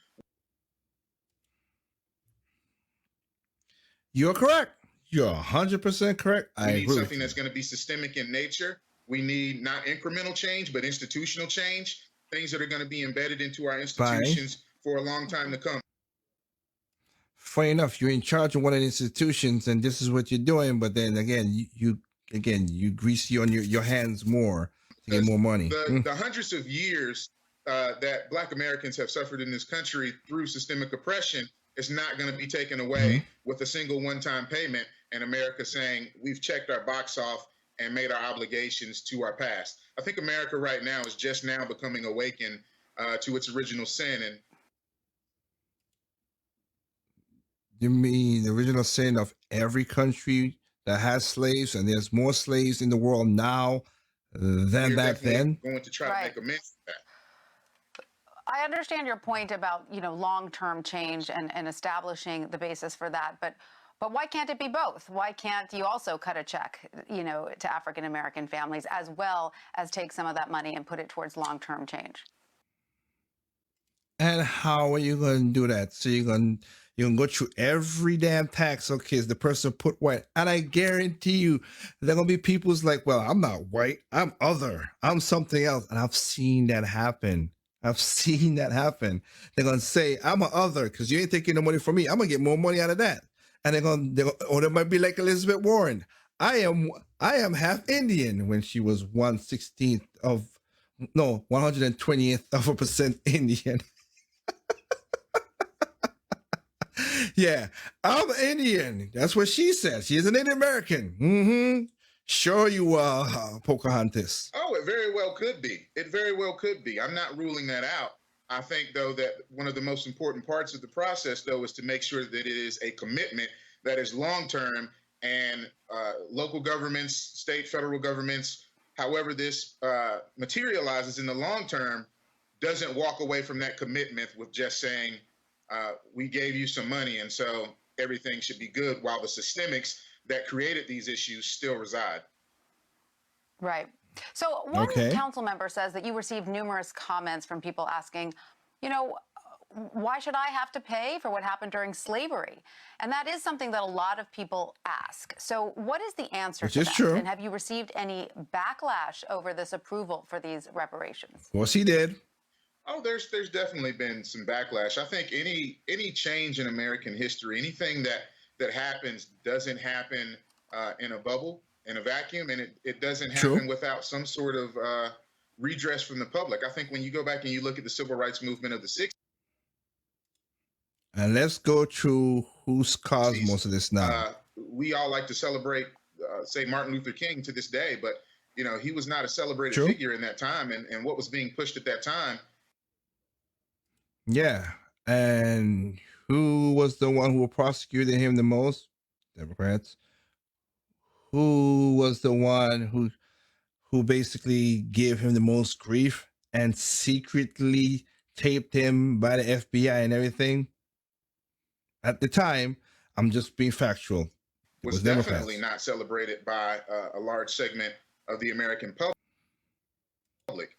You're correct. You're 100% correct. I We need agree with something you. that's going to be systemic in nature. We need not incremental change, but institutional change, things that are going to be embedded into our institutions for a long time to come. Funny enough, you're in charge of one of the institutions, and this is what you're doing. But then again, you grease your hands more to get more money. The hundreds of years that black Americans have suffered in this country through systemic oppression is not going to be taken away with a single one-time payment and America saying we've checked our box off and made our obligations to our past. I think America right now is just now becoming awakened to its original sin. And You mean the original sin of every country that has slaves, and there's more slaves in the world now than we're back definitely then? going to try to make amends for that. I understand your point about, long-term change and establishing the basis for that, but why can't it be both? Why can't you also cut a check, to African-American families, as well as take some of that money and put it towards long-term change? And how are you going to do that? So you're going to go through every damn tax. Okay, is the person put white? And I guarantee you, there are going to be people who's like, well, I'm not white. I'm other. I'm something else. And I've seen that happen. They're going to say, I'm an other because you ain't taking the money from me. I'm going to get more money out of that. And or they might be like Elizabeth Warren. I am half Indian, when she was 1/16th of, no, 120th of a percent Indian. Yeah, I'm Indian. That's what she says. She's an Indian American. Sure you are, Pocahontas. Oh, it very well could be. It very well could be. I'm not ruling that out. I think, though, that one of the most important parts of the process, though, is to make sure that it is a commitment that is long-term, and local governments, state, federal governments, however this materializes in the long term, doesn't walk away from that commitment with just saying, we gave you some money, and so everything should be good, while the systemics that created these issues still reside. Right. So one council member says that you received numerous comments from people asking, why should I have to pay for what happened during slavery? And that is something that a lot of people ask. So what is the answer to that? True. And have you received any backlash over this approval for these reparations? Of course he did. Oh, there's definitely been some backlash. I think any change in American history, anything that happens doesn't happen in a bubble, in a vacuum, and it doesn't happen without some sort of redress from the public. I think when you go back and you look at the civil rights movement of the 60s, and let's go through who's caused most of this now. We all like to celebrate, say, Martin Luther King to this day, but he was not a celebrated figure in that time, and what was being pushed at that time. Yeah, and who was the one who prosecuted him the most? Democrats. Who was the one who basically gave him the most grief and secretly taped him by the FBI and everything? At the time, I'm just being factual. It was definitely Democrats. Not celebrated by a large segment of the American public.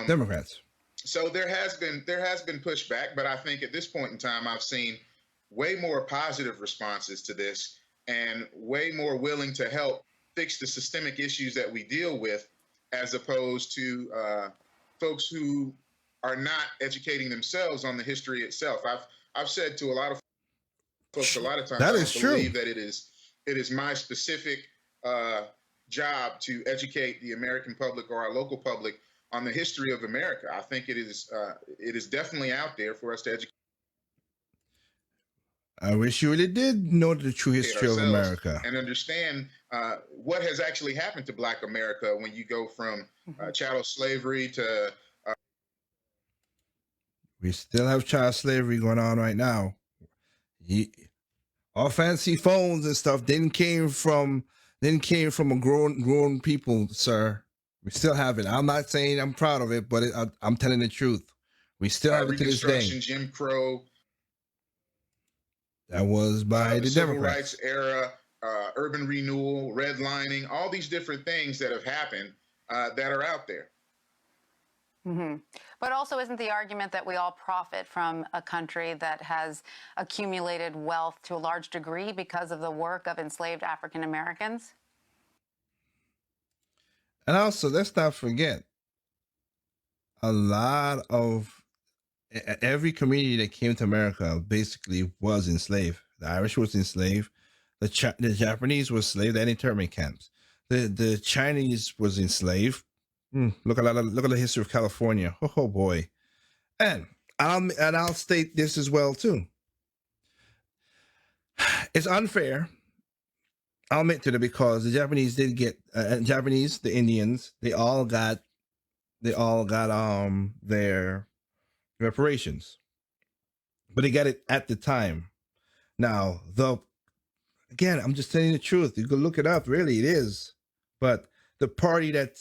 Democrats. So there has been pushback, but I think at this point in time, I've seen way more positive responses to this and way more willing to help fix the systemic issues that we deal with, as opposed to folks who are not educating themselves on the history itself. I've said to a lot of folks a lot of times, That I is don't true. believe that it is my specific job to educate the American public or our local public on the history of America. I think it is definitely out there for us to educate I wish you really did know the true history of ourselves America. and understand what has actually happened to Black America when you go from chattel slavery to We still have child slavery going on right now. All fancy phones and stuff didn't came from a grown people, sir. We still have it. I'm not saying I'm proud of it, but I'm telling the truth. We still have it to this day. Reconstruction, Jim Crow, That was by the civil Democrats. rights era, urban renewal, redlining, all these different things that have happened that are out there. But also, isn't the argument that we all profit from a country that has accumulated wealth to a large degree because of the work of enslaved African Americans? And also, let's not forget, a lot of every community that came to America basically was enslaved. The Irish was enslaved. The Japanese was enslaved at internment camps. The Chinese was enslaved. Look at the history of California. Oh boy, and I'll state this as well too. It's unfair. I'll admit to it because the Japanese did get the Indians. They all got their reparations, but they got it at the time. Now, again, I'm just telling you the truth. You can look it up. Really, it is. But the party that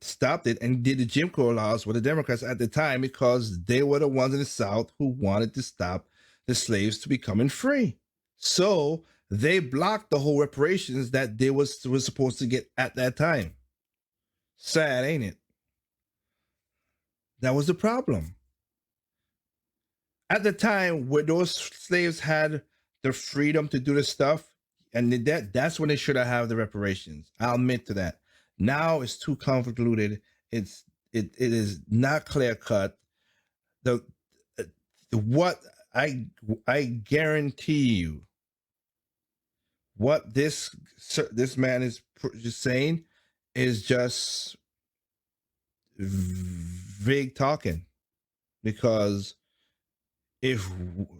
stopped it and did the Jim Crow laws were the Democrats at the time, because they were the ones in the South who wanted to stop the slaves to becoming free. So they blocked the whole reparations that they was supposed to get at that time. Sad, ain't it? That was the problem. At the time where those slaves had the freedom to do the stuff, and that's when they should have the reparations. I'll admit to that. Now it's too convoluted. It is not clear cut. What I guarantee you, what this man is just saying is just vague talking, because if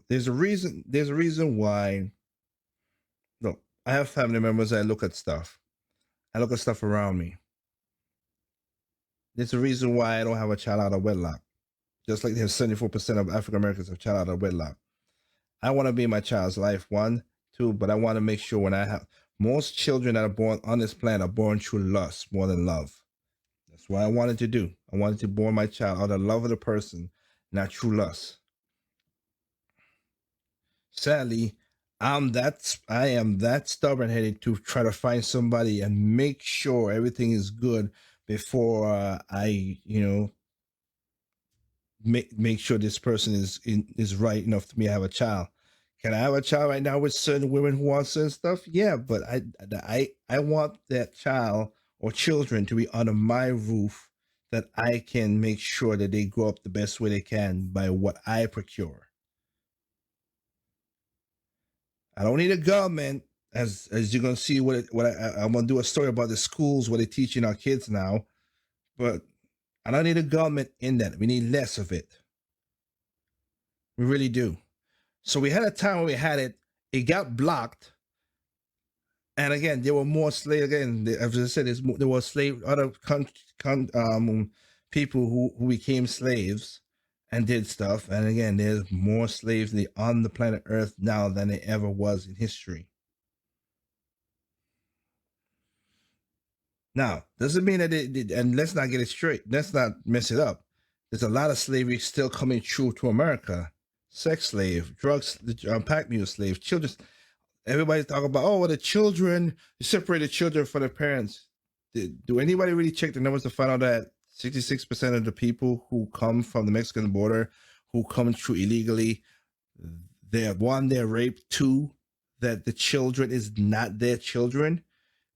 there's a reason why. Look, I have family members. I look at stuff around me. There's a reason why I don't have a child out of wedlock, just like there's 74% of African Americans have child out of wedlock. I want to be in my child's life, 1, 2, but I want to make sure when I have most children that are born on this planet are born through lust more than love. That's what I wanted to do. I wanted to born my child out of love of the person, not true lust. Sadly, I am that stubborn-headed to try to find somebody and make sure everything is good before I, make sure this person is right enough to me to have a child. Can I have a child right now with certain women who want certain stuff? Yeah, but I want that child or children to be under my roof, that I can make sure that they grow up the best way they can by what I procure. I don't need a government, as you're gonna see I'm gonna do a story about the schools where they're teaching our kids now, but I don't need a government in that. We need less of it. We really do. So we had a time when we had it. It got blocked, and again, there were more slaves. Again, as I said, there were other people who became slaves and did stuff. And again, there's more slaves on the planet Earth now than there ever was in history. Now, doesn't mean that and let's not get it straight. Let's not mess it up. There's a lot of slavery still coming true to America. Sex slave, drugs, pack mule slaves, children. Everybody's talking about, the children, you separate the children from the parents. Do anybody really check the numbers to find out that 66% of the people who come from the Mexican border, who come through illegally, they're raped. 2, that the children is not their children.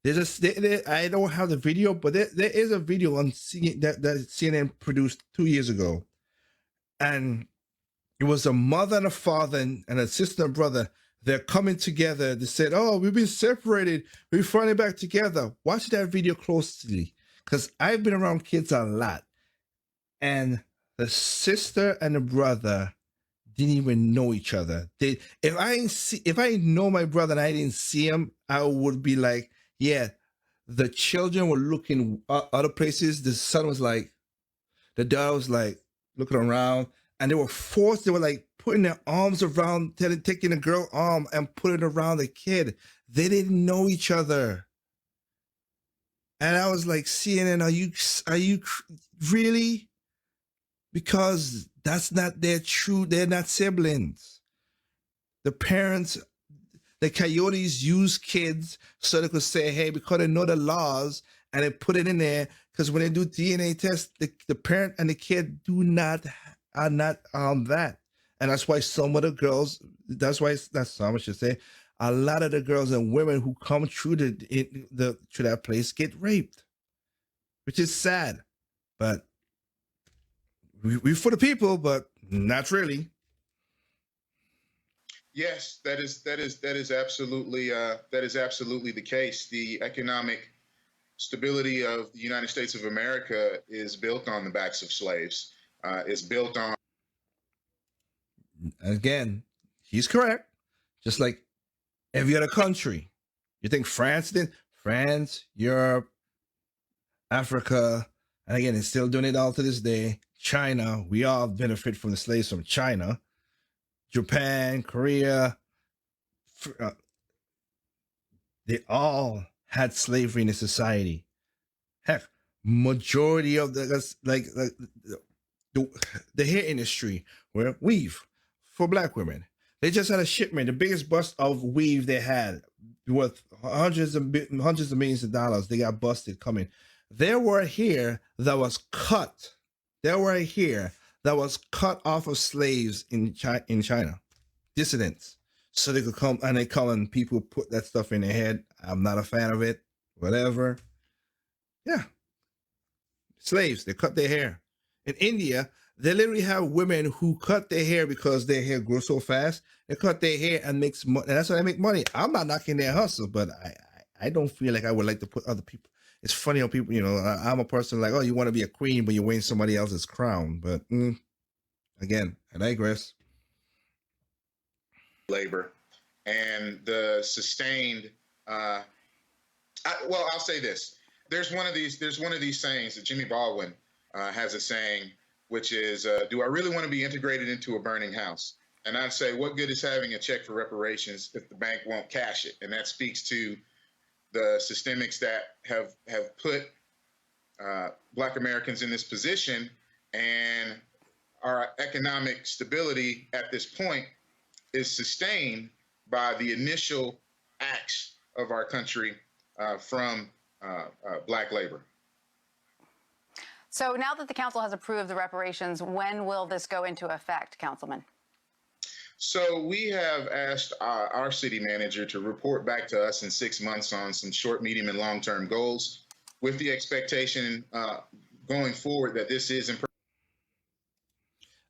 I don't have the video, but there is a video on that CNN produced 2 years ago, and it was a mother and a father and a sister and brother. They're coming together. They said, "Oh, we've been separated. We're finally back together." Watch that video closely, because I've been around kids a lot, and the sister and the brother didn't even know each other. If I know my brother and I didn't see him, I would be like, yeah. The children were looking other places. The son was like, the daughter was like looking around, and they were forced. They were like putting their arms around, taking the girl arm and putting it around the kid. They didn't know each other, and I was like, CNN, are you really? Because that's not their true. They're not siblings. The parents, the coyotes use kids so they could say, hey, because they know the laws, and they put it in there. Because when they do DNA tests, the parent and the kid are not that. And that's why some of the girls, that's some I should say, a lot of the girls and women who come through through that place get raped, which is sad. But we for the people, but not really. Yes, that is absolutely the case. The economic stability of the United States of America is built on the backs of slaves. It's built on. Again, he's correct. Just like every other country. You think France did? France, Europe, Africa, and again, it's still doing it all to this day. China, we all benefit from the slaves from China. Japan, Korea, they all had slavery in the society. Heck, majority of the hair industry were weave for black women. They just had a shipment, the biggest bust of weave they had, worth hundreds of millions of dollars. They got busted coming. There were hair that was cut. There were hair that was cut off of slaves in China, dissidents, so they could come and people put that stuff in their head. I'm not a fan of it. Whatever. Yeah. Slaves, they cut their hair. In India, they literally have women who cut their hair because their hair grows so fast. They cut their hair and makes money. And that's how they make money. I'm not knocking their hustle, but I don't feel like I would like to put other people. It's funny how people, I'm a person like, oh, you want to be a queen, but you're wearing somebody else's crown. But again, I digress. Labor and the sustained. I'll say this. There's one of these sayings that Jimmy Baldwin has a saying, which is, do I really want to be integrated into a burning house? And I'd say, what good is having a check for reparations if the bank won't cash it? And that speaks to the systemics that have put Black Americans in this position, and our economic stability at this point is sustained by the initial acts of our country from Black labor. So now that the council has approved the reparations, when will this go into effect, Councilman? So we have asked our city manager to report back to us in 6 months on some short, medium, and long-term goals, with the expectation going forward that this is.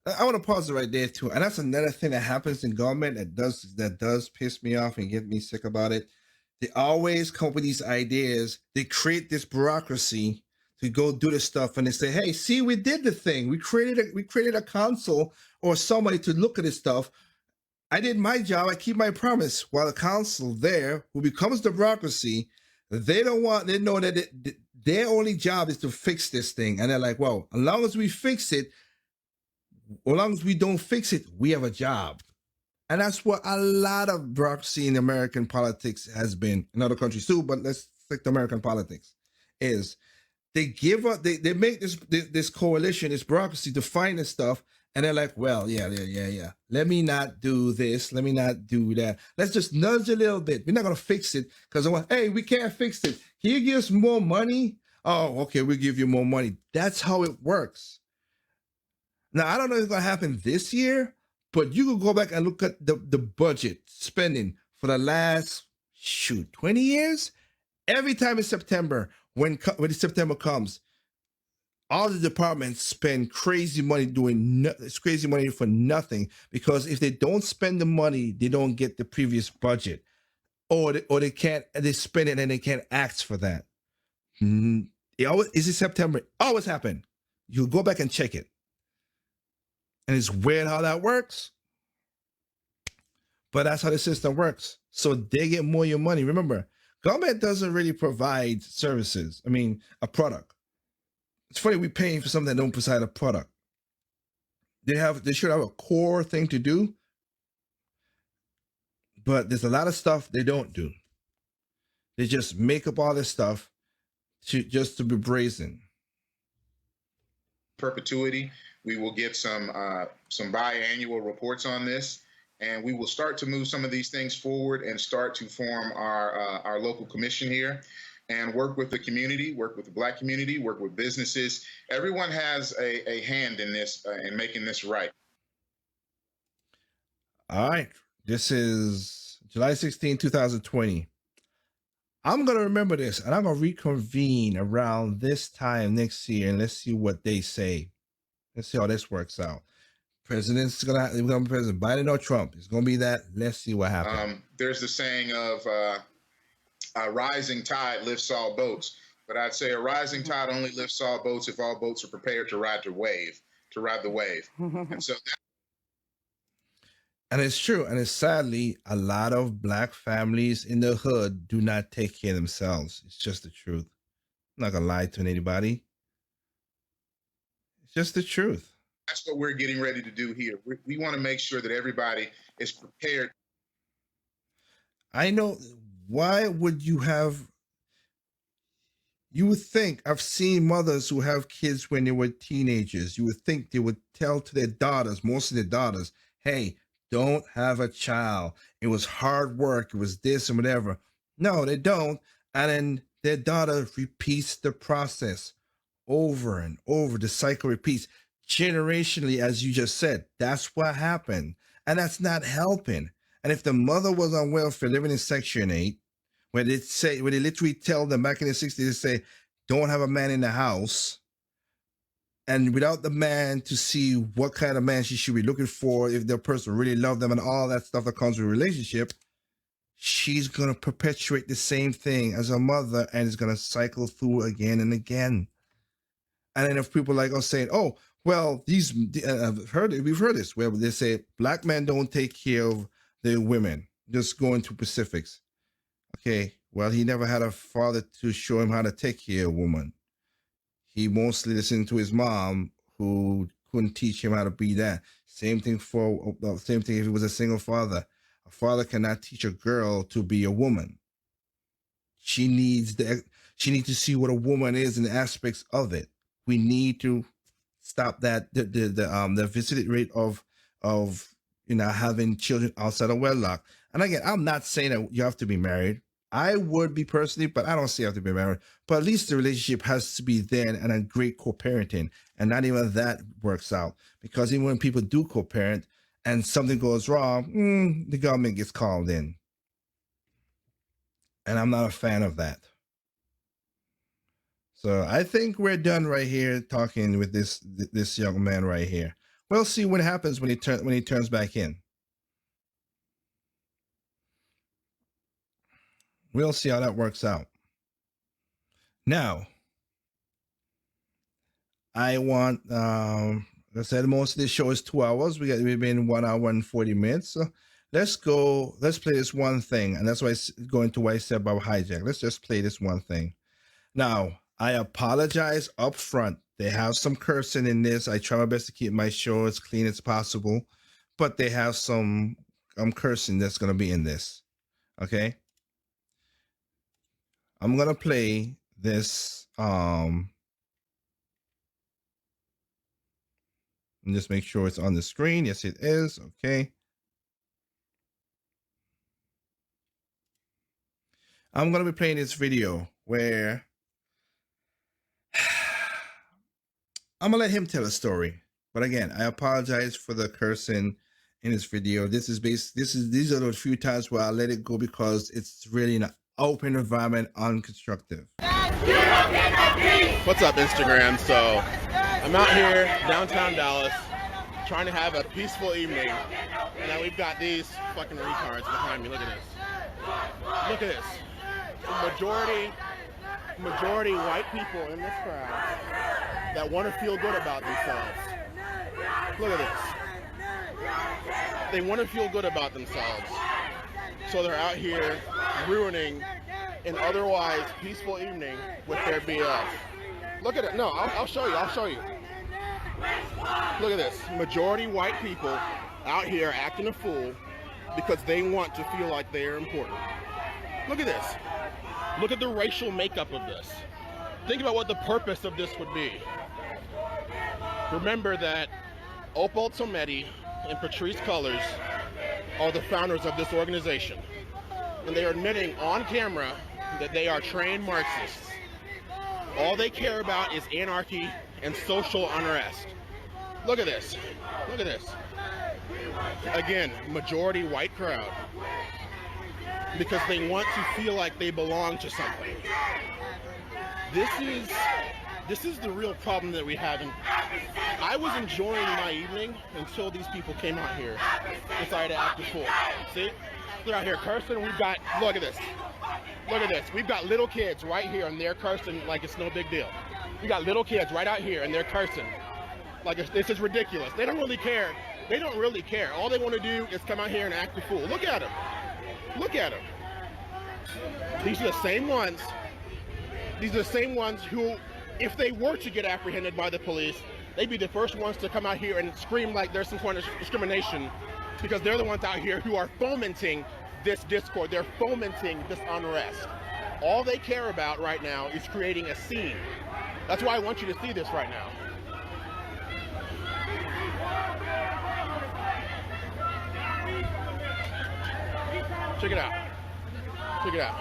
I want to pause it right there too, and that's another thing that happens in government that does piss me off and get me sick about it. They always come up with these ideas. They create this bureaucracy to go do this stuff, and they say, "Hey, see, we did the thing. We created a council or somebody to look at this stuff. I did my job. I keep my promise." While the council there, who becomes the bureaucracy, they know that their only job is to fix this thing, and they're like, "Well, as long as we fix it, as long as we don't fix it, we have a job." And that's what a lot of bureaucracy in American politics has been, in other countries too, but let's stick to American politics, is they give up, they make this coalition, this bureaucracy to find this stuff, and they're like, well, yeah. Let me not do this. Let me not do that. Let's just nudge a little bit. We're not going to fix it because, hey, we can't fix it. Can you give us more money? Oh, okay, we'll give you more money. That's how it works. Now, I don't know if it's going to happen this year, but you can go back and look at the budget spending for the last, 20 years. every time in September, when September comes, all the departments spend crazy money it's crazy money for nothing, because if they don't spend the money, they don't get the previous budget, or they can't, they spend it and they can't ask for that. It always is in September. Always happen. You go back and check it, and it's weird how that works. But that's how the system works. So they get more of your money. Remember, government doesn't really provide services. I mean, a product. It's funny, we're paying for something that don't provide a product. They should have a core thing to do, but there's a lot of stuff they don't do. They just make up all this stuff just to be brazen. Perpetuity. We will get some biannual reports on this, and we will start to move some of these things forward and start to form our local commission here and work with the community, work with the Black community, work with businesses. Everyone has a hand in this, in making this right. All right. This is July 16, 2020. I'm going to remember this, and I'm going to reconvene around this time next year, and let's see what they say. Let's see how this works out. President's going to be President Biden or Trump. It's going to be that. Let's see what happens. There's the saying of a rising tide lifts all boats, but I'd say a rising tide only lifts all boats if all boats are prepared to ride the wave. And so and it's true. And it's sadly, a lot of Black families in the hood do not take care of themselves. It's just the truth. I'm not going to lie to anybody. It's just the truth. That's what we're getting ready to do here. We want to make sure that everybody is prepared. I know. Why would you have... You would think, I've seen mothers who have kids when they were teenagers. You would think they would tell to their daughters, most of their daughters, hey, don't have a child. It was hard work. It was this and whatever. No, they don't. And then their daughter repeats the process over and over. The cycle repeats generationally, as you just said. That's what happened. And that's not helping. And if the mother was on welfare living in Section 8, where they literally tell them back in the 60s, they say, don't have a man in the house. And without the man to see what kind of man she should be looking for, if the person really loved them and all that stuff that comes with a relationship, she's going to perpetuate the same thing as a mother, and it's going to cycle through again and again. And then if people like us saying, oh, well, we've heard this, where they say Black men don't take care of the women, just going to specifics. Okay, well, he never had a father to show him how to take care of a woman. He mostly listened to his mom, who couldn't teach him how to be that. Same thing if he was a single father. A father cannot teach a girl to be a woman. She needs to see what a woman is and the aspects of it. We need to stop that the visited rate of having children outside of wedlock. And again, I'm not saying that you have to be married. I would be personally, but I don't say you have to be married. But at least the relationship has to be there and a great co-parenting. And not even that works out. Because even when people do co-parent and something goes wrong, the government gets called in. And I'm not a fan of that. So I think we're done right here talking with this young man right here. We'll see what happens when he turns back in. We'll see how that works out. Now, I want, I said most of this show is 2 hours. We've been 1 hour and 40 minutes. So let's play this one thing. And that's why I going to what I said about hijack. Let's just play this one thing. Now, I apologize up front. They have some cursing in this. I try my best to keep my show as clean as possible, but they have some cursing that's going to be in this. Okay? I'm going to play this. And just make sure it's on the screen. Yes, it is. Okay. I'm going to be playing this video where I'm going to let him tell a story. But again, I apologize for the cursing in this video. These are the few times where I let it go because it's really an open environment unconstructive. What's up, Instagram? So I'm out here downtown Dallas trying to have a peaceful evening, and now we've got these fucking retards behind me. Look at this. Look at this. Majority white people in this crowd that want to feel good about themselves. Look at this. They want to feel good about themselves. So they're out here ruining an otherwise peaceful evening with their BS. Look at it. No, I'll show you. I'll show you. Look at this. Majority white people out here acting a fool because they want to feel like they are important. Look at this. Look at the racial makeup of this. Think about what the purpose of this would be. Remember that Opal Tometi and Patrisse Cullors are the founders of this organization. And they are admitting on camera that they are trained Marxists. All they care about is anarchy and social unrest. Look at this. Look at this. Again, majority white crowd. Because they want to feel like they belong to something. This is the real problem that we have. And I was enjoying my evening until these people came out here and decided to act a fool. See? They're out here cursing. We've got, look at this. Look at this. We've got little kids right here and they're cursing like it's no big deal. We got little kids right out here and they're cursing. Like this is ridiculous. They don't really care. They don't really care. All they want to do is come out here and act a fool. Look at them. Look at them. These are the same ones. These are the same ones who, if they were to get apprehended by the police, they'd be the first ones to come out here and scream like there's some kind of discrimination, because they're the ones out here who are fomenting this discord. They're fomenting this unrest. All they care about right now is creating a scene. That's why I want you to see this right now. Check it out. Check it out.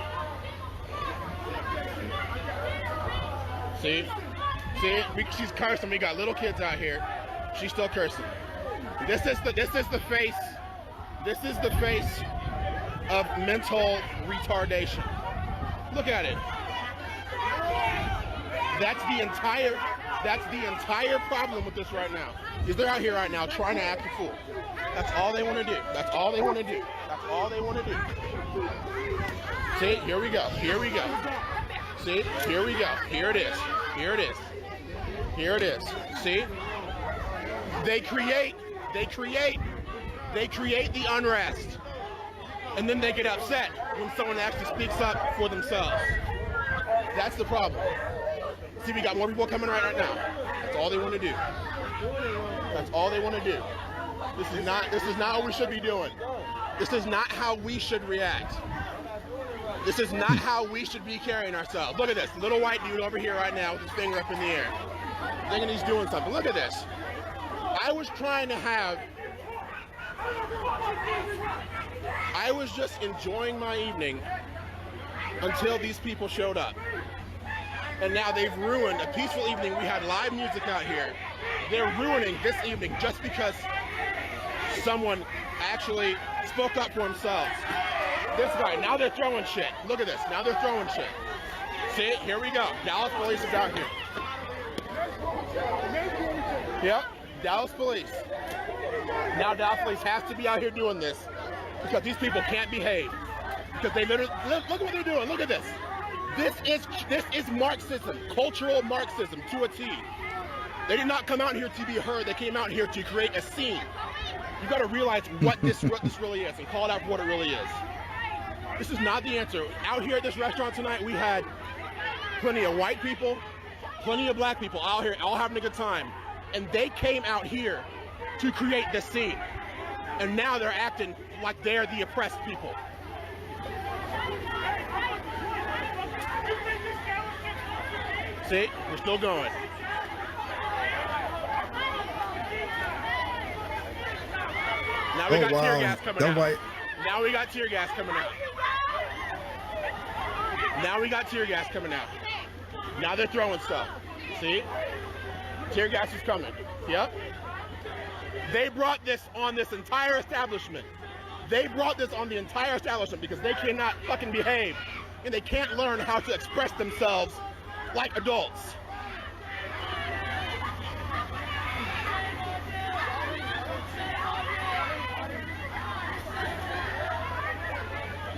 See? See? She's cursing. We got little kids out here. She's still cursing. This is the face. This is the face of mental retardation. Look at it. That's the entire problem with this right now. Is they're out here right now trying to act a fool. That's all they want to do. That's all they want to do. That's all they want to do. See, here we go. Here we go. See, here we go. Here it is. Here it is. Here it is. See? They create the unrest. And then they get upset when someone actually speaks up for themselves. That's the problem. See, we got more people coming right now. That's all they want to do. That's all they want to do. This is not what we should be doing. This is not how we should react. This is not how we should be carrying ourselves. Look at this little white dude over here right now with his finger up in the air, thinking he's doing something. Look at this. I was just enjoying my evening until these people showed up. And now they've ruined a peaceful evening. We had live music out here. They're ruining this evening just because someone actually spoke up for themselves. This guy, now they're throwing shit. Look at this, now they're throwing shit. See, here we go. Dallas police is out here. Yep, Dallas police. Now Dallas police has to be out here doing this because these people can't behave. Because they literally, look at what they're doing, look at this. This is Marxism, cultural Marxism to a T. They did not come out here to be heard, they came out here to create a scene. You gotta realize what this really is and call it out for what it really is. This is not the answer. Out here at this restaurant tonight, we had plenty of white people, plenty of black people out here, all having a good time. And they came out here to create this scene. And now they're acting like they're the oppressed people. See, we're still going. Now we got tear gas coming out. Now we got tear gas coming out. Now we got tear gas coming out. Now they're throwing stuff. See? Tear gas is coming. Yep. They brought this on this entire establishment. They brought this on the entire establishment because they cannot fucking behave and they can't learn how to express themselves like adults.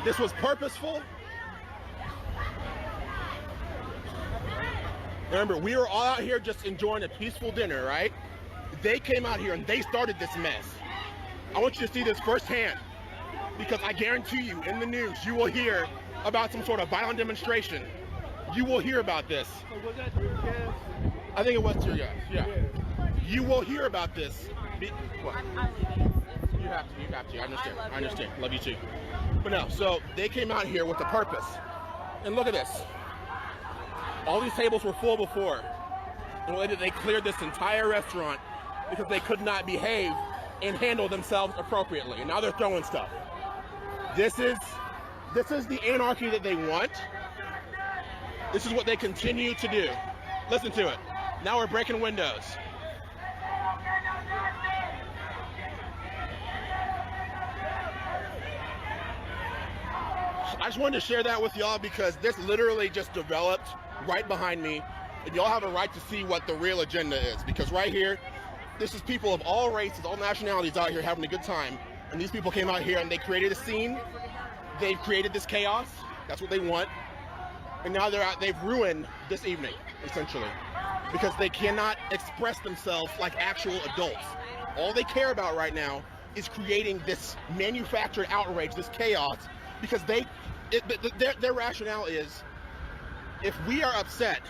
This was purposeful. Remember, we were all out here just enjoying a peaceful dinner, right? They came out here and they started this mess. I want you to see this firsthand, because I guarantee you, in the news, you will hear about some sort of violent demonstration. You will hear about this. Was that tear gas? I think it was tear gas, yeah. You will hear about this. What? You have to, I understand. Love you too. But no, so they came out here with a purpose. And look at this. All these tables were full before. And they cleared this entire restaurant because they could not behave and handle themselves appropriately. And now they're throwing stuff. This is the anarchy that they want. This is what they continue to do. Listen to it. Now we're breaking windows. I just wanted to share that with y'all because this literally just developed right behind me, and y'all have a right to see what the real agenda is, because right here, this is people of all races, all nationalities out here having a good time, and these people came out here and they created a scene. They've created this chaos. That's what they want, and now they've ruined this evening, essentially, because they cannot express themselves like actual adults. All they care about right now is creating this manufactured outrage, this chaos, because their rationale is, if we are upset,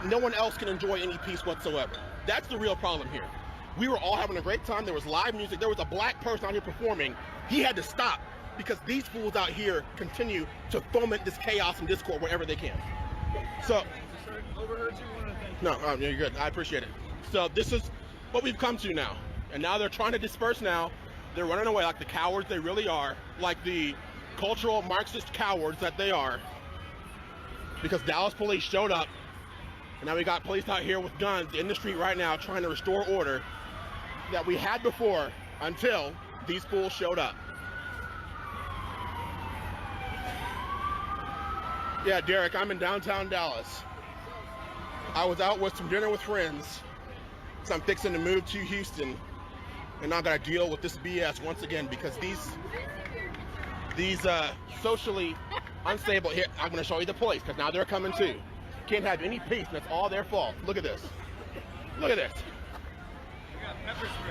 no one else can enjoy any peace whatsoever. That's the real problem here. We were all having a great time. There was live music. There was a black person out here performing. He had to stop because these fools out here continue to foment this chaos and discord wherever they can. So, no, you're good. I appreciate it. So this is what we've come to now. And now they're trying to disperse now. They're running away like the cowards they really are, like the cultural Marxist cowards that they are, because Dallas police showed up, and now we got police out here with guns in the street right now trying to restore order that we had before until these fools showed up. Yeah, Derek, I'm in downtown Dallas. I was out with some dinner with friends, so I'm fixing to move to Houston, and I gotta deal with this BS once again because these socially unstable, here, I'm gonna show you the police because now they're coming too. Can't have any peace, and it's all their fault. Look at this. Look at this.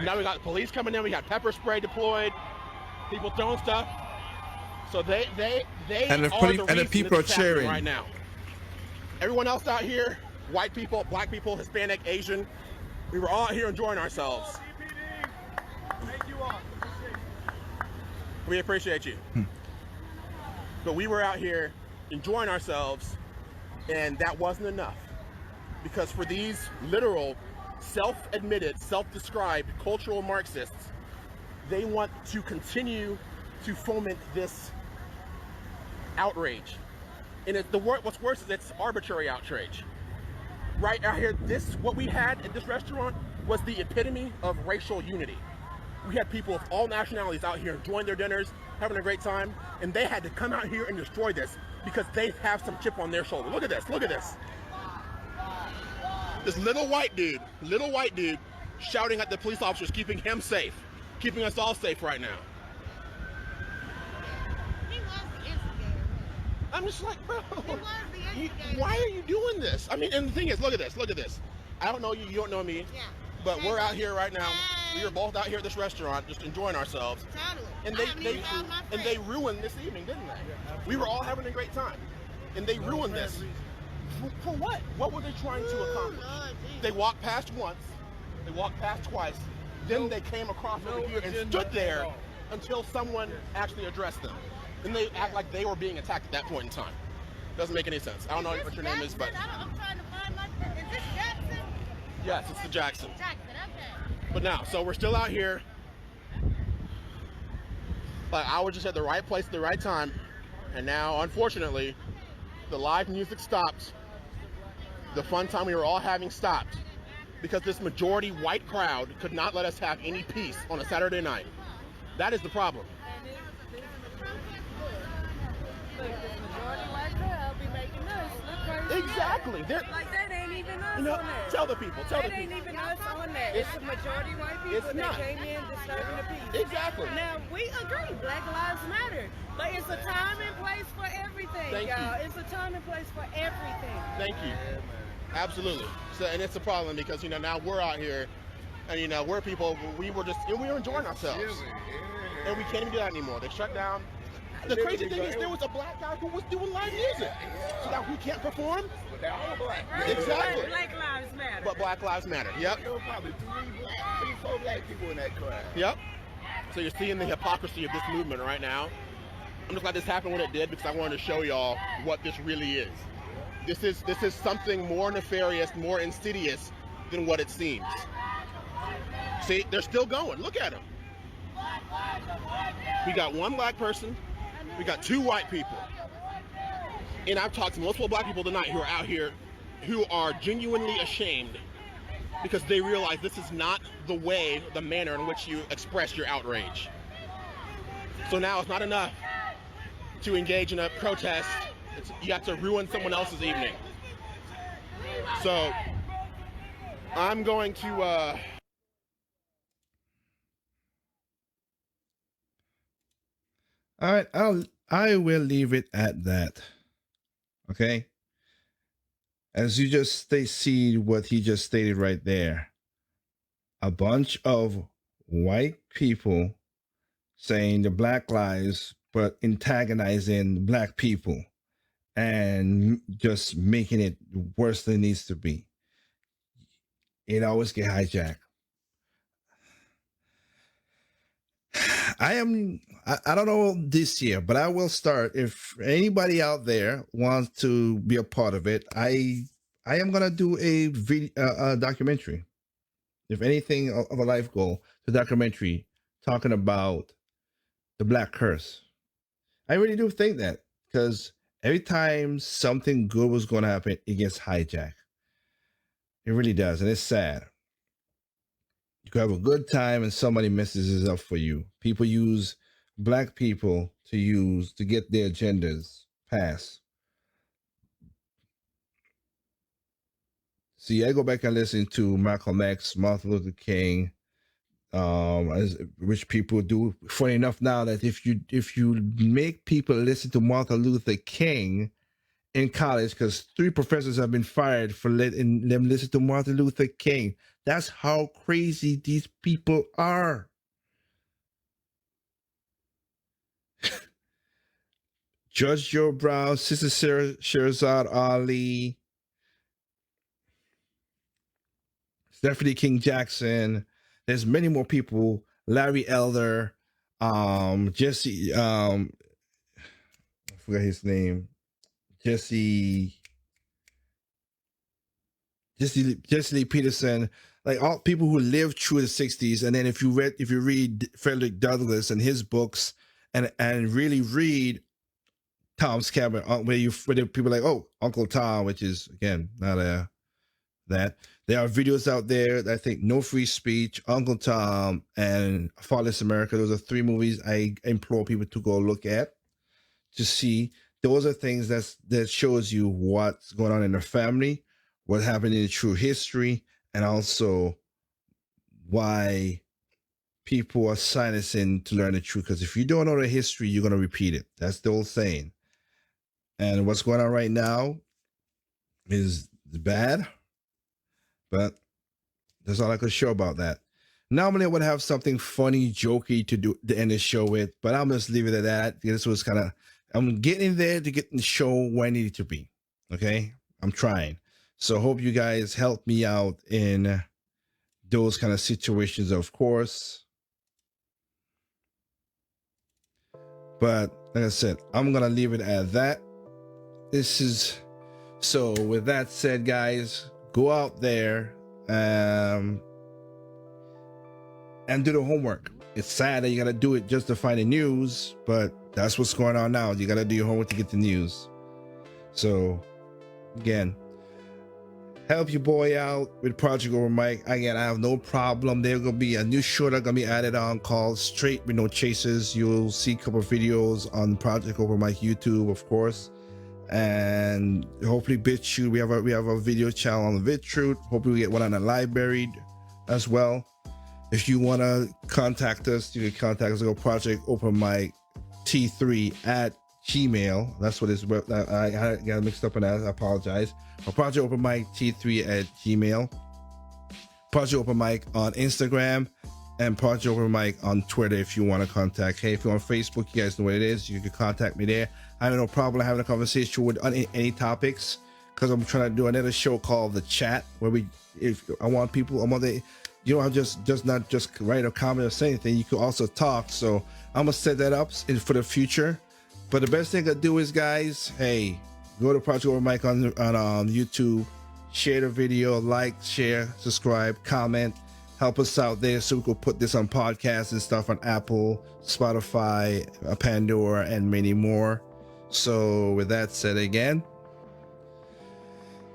Now we got police coming in, we got pepper spray deployed, people throwing stuff. So they and the people are cheering right now. Everyone else out here, white people, black people, Hispanic, Asian, we were all out here enjoying ourselves. Thank you all. We appreciate you. But we were out here enjoying ourselves, and that wasn't enough. Because for these literal, self-admitted, self-described cultural Marxists, they want to continue to foment this outrage. And what's worse is it's arbitrary outrage. Right out here, what we had at this restaurant was the epitome of racial unity. We had people of all nationalities out here enjoying their dinners, having a great time, and they had to come out here and destroy this because they have some chip on their shoulder. Look at this, look at this. This little white dude shouting at the police officers, keeping him safe, keeping us all safe right now. He was the instigator. I'm just like, bro, He was the instigator. why are you doing this? I mean, and the thing is, look at this, look at this. I don't know you, you don't know me, Yeah. but we're out here right now. We were both out here at this restaurant just enjoying ourselves. Totally. And they ruined this evening, didn't they? We were all having a great time. And they ruined this. For what? What were they trying to accomplish? They walked past once, they walked past twice, then they came across over here and stood there until someone actually addressed them. And they act like they were being attacked at that point in time. Doesn't make any sense. I don't know what your name is, but... I'm trying to find is this Jackson? Yes, it's the Jackson. Jackson, okay. But now, so we're still out here. Like, I was just at the right place at the right time. And now, unfortunately, the live music stopped. The fun time we were all having stopped. Because this majority white crowd could not let us have any peace on a Saturday night. That is the problem. Exactly. They're, Like that ain't even us you know, on there. tell the people. Tell That the ain't people. even us on there. It's a majority white people It's that not. came in disturbing the peace. Exactly. Now we agree, Black Lives Matter, but it's a time and place for everything, Thank y'all. you. It's a time and place for everything. Thank you. Absolutely. So, and it's a problem because, you know, now we're out here and, you know, we're people, we were enjoying ourselves. And we can't even do that anymore. They shut down. The crazy thing is there was a black guy who was doing live music. So now we can't perform? But they're all black. Exactly. Black Lives Matter. But Black Lives Matter. Yep. There were probably 4 black people in that crowd. Yep. So you're seeing the hypocrisy of this movement right now. I'm just glad this happened when it did because I wanted to show y'all what this really is. This is something more nefarious, more insidious than what it seems. See, they're still going. Look at them. We got one black person. We got 2 white people. And I've talked to multiple black people tonight who are out here who are genuinely ashamed because they realize this is not the way, the manner in which you express your outrage. So now it's not enough to engage in a protest. You have to ruin someone else's evening. So I'm going to All right, I will leave it at that. Okay. As you just see what he just stated right there. A bunch of white people saying the black lives, but antagonizing black people and just making it worse than it needs to be. It always get hijacked. I don't know this year, but I will start. If anybody out there wants to be a part of it, I am gonna do a documentary. If anything of a life goal, the documentary talking about the Black curse. I really do think that because every time something good was going to happen, it gets hijacked. It really does, and it's sad. You could have a good time and somebody messes it up for you. People use black people to get their agendas passed. See, I go back and listen to Malcolm X, Martin Luther King, as which people do. Funny enough now that if you make people listen to Martin Luther King in college, because 3 professors have been fired for letting them listen to Martin Luther King. That's how crazy these people are. Judge Joe Brown, Sister Sherzad Ali, Stephanie King Jackson. There's many more people. Larry Elder, Jesse, I forgot his name. Jesse Lee Peterson, like all people who lived through the 60s. And then if you read Frederick Douglass and his books and really read Tom's Cabin, where people are like, oh, Uncle Tom, which is again not that. There are videos out there that I think No Free Speech, Uncle Tom, and Fatherless America. Those are 3 movies I implore people to go look at to see. Those are things that shows you what's going on in the family, what happened in true history, and also why people are silencing to learn the truth. Because if you don't know the history, you're going to repeat it. That's the old saying. And what's going on right now is bad, but that's all I could show about that. Normally, I would have something funny, jokey to end the show with, but I'm just leave it at that. This was kind of, I'm getting there to get the show where I need it to be. Okay, I'm trying. So hope you guys help me out in those kind of situations, of course. But like I said, I'm gonna leave it at that. So with that said, guys, go out there and do the homework. It's sad that you gotta do it just to find the news, but that's what's going on now. You gotta do your homework to get the news. So again, help your boy out with Project Over Mike. Again, I have no problem. There's gonna be a new show that's gonna be added on called Straight with No Chasers. You'll see a couple of videos on Project Over Mike YouTube, of course. and hopefully BitChute. We have a video channel on the BitChute. Hopefully we get one on the library as well. If you want to contact us, you can contact us. Go Project Open Mic T3 at Gmail. That's what it's. I got mixed up in that. I apologize. Project Open Mic T3 at Gmail. Project Open Mic on Instagram, and Project Open Mic on Twitter if you want to contact. Hey, if you're on Facebook, you guys know what it is. You can contact me there. I have no problem having a conversation with any topics, because I'm trying to do another show called The Chat, where I want the, you don't have just not just write a comment or say anything. You can also talk. So I'm gonna set that up for the future. But the best thing I do is, guys, hey, go to Project Open Mic on YouTube. Share the video, like, share, subscribe, comment, help us out there so we can put this on podcasts and stuff on Apple, Spotify, Pandora, and many more. So with that said, again,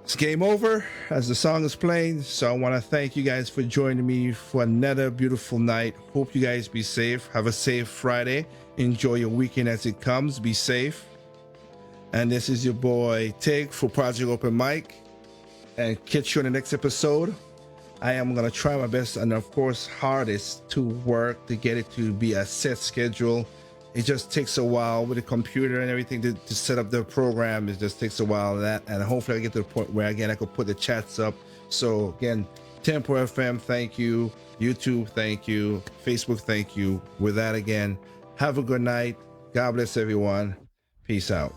it's game over as the song is playing. So I want to thank you guys for joining me for another beautiful night. Hope you guys be safe. Have a safe Friday. Enjoy your weekend as it comes. Be safe. And this is your boy Tig for Project Open Mic. And catch you in the next episode. I am going to try my best and, of course, hardest to work to get it to be a set schedule. It just takes a while with the computer and everything to set up the program. It just takes a while, and hopefully I get to the point where, again, I could put the chats up. So, again, Tempo FM, thank you. YouTube, thank you. Facebook, thank you. With that, again, have a good night. God bless everyone. Peace out.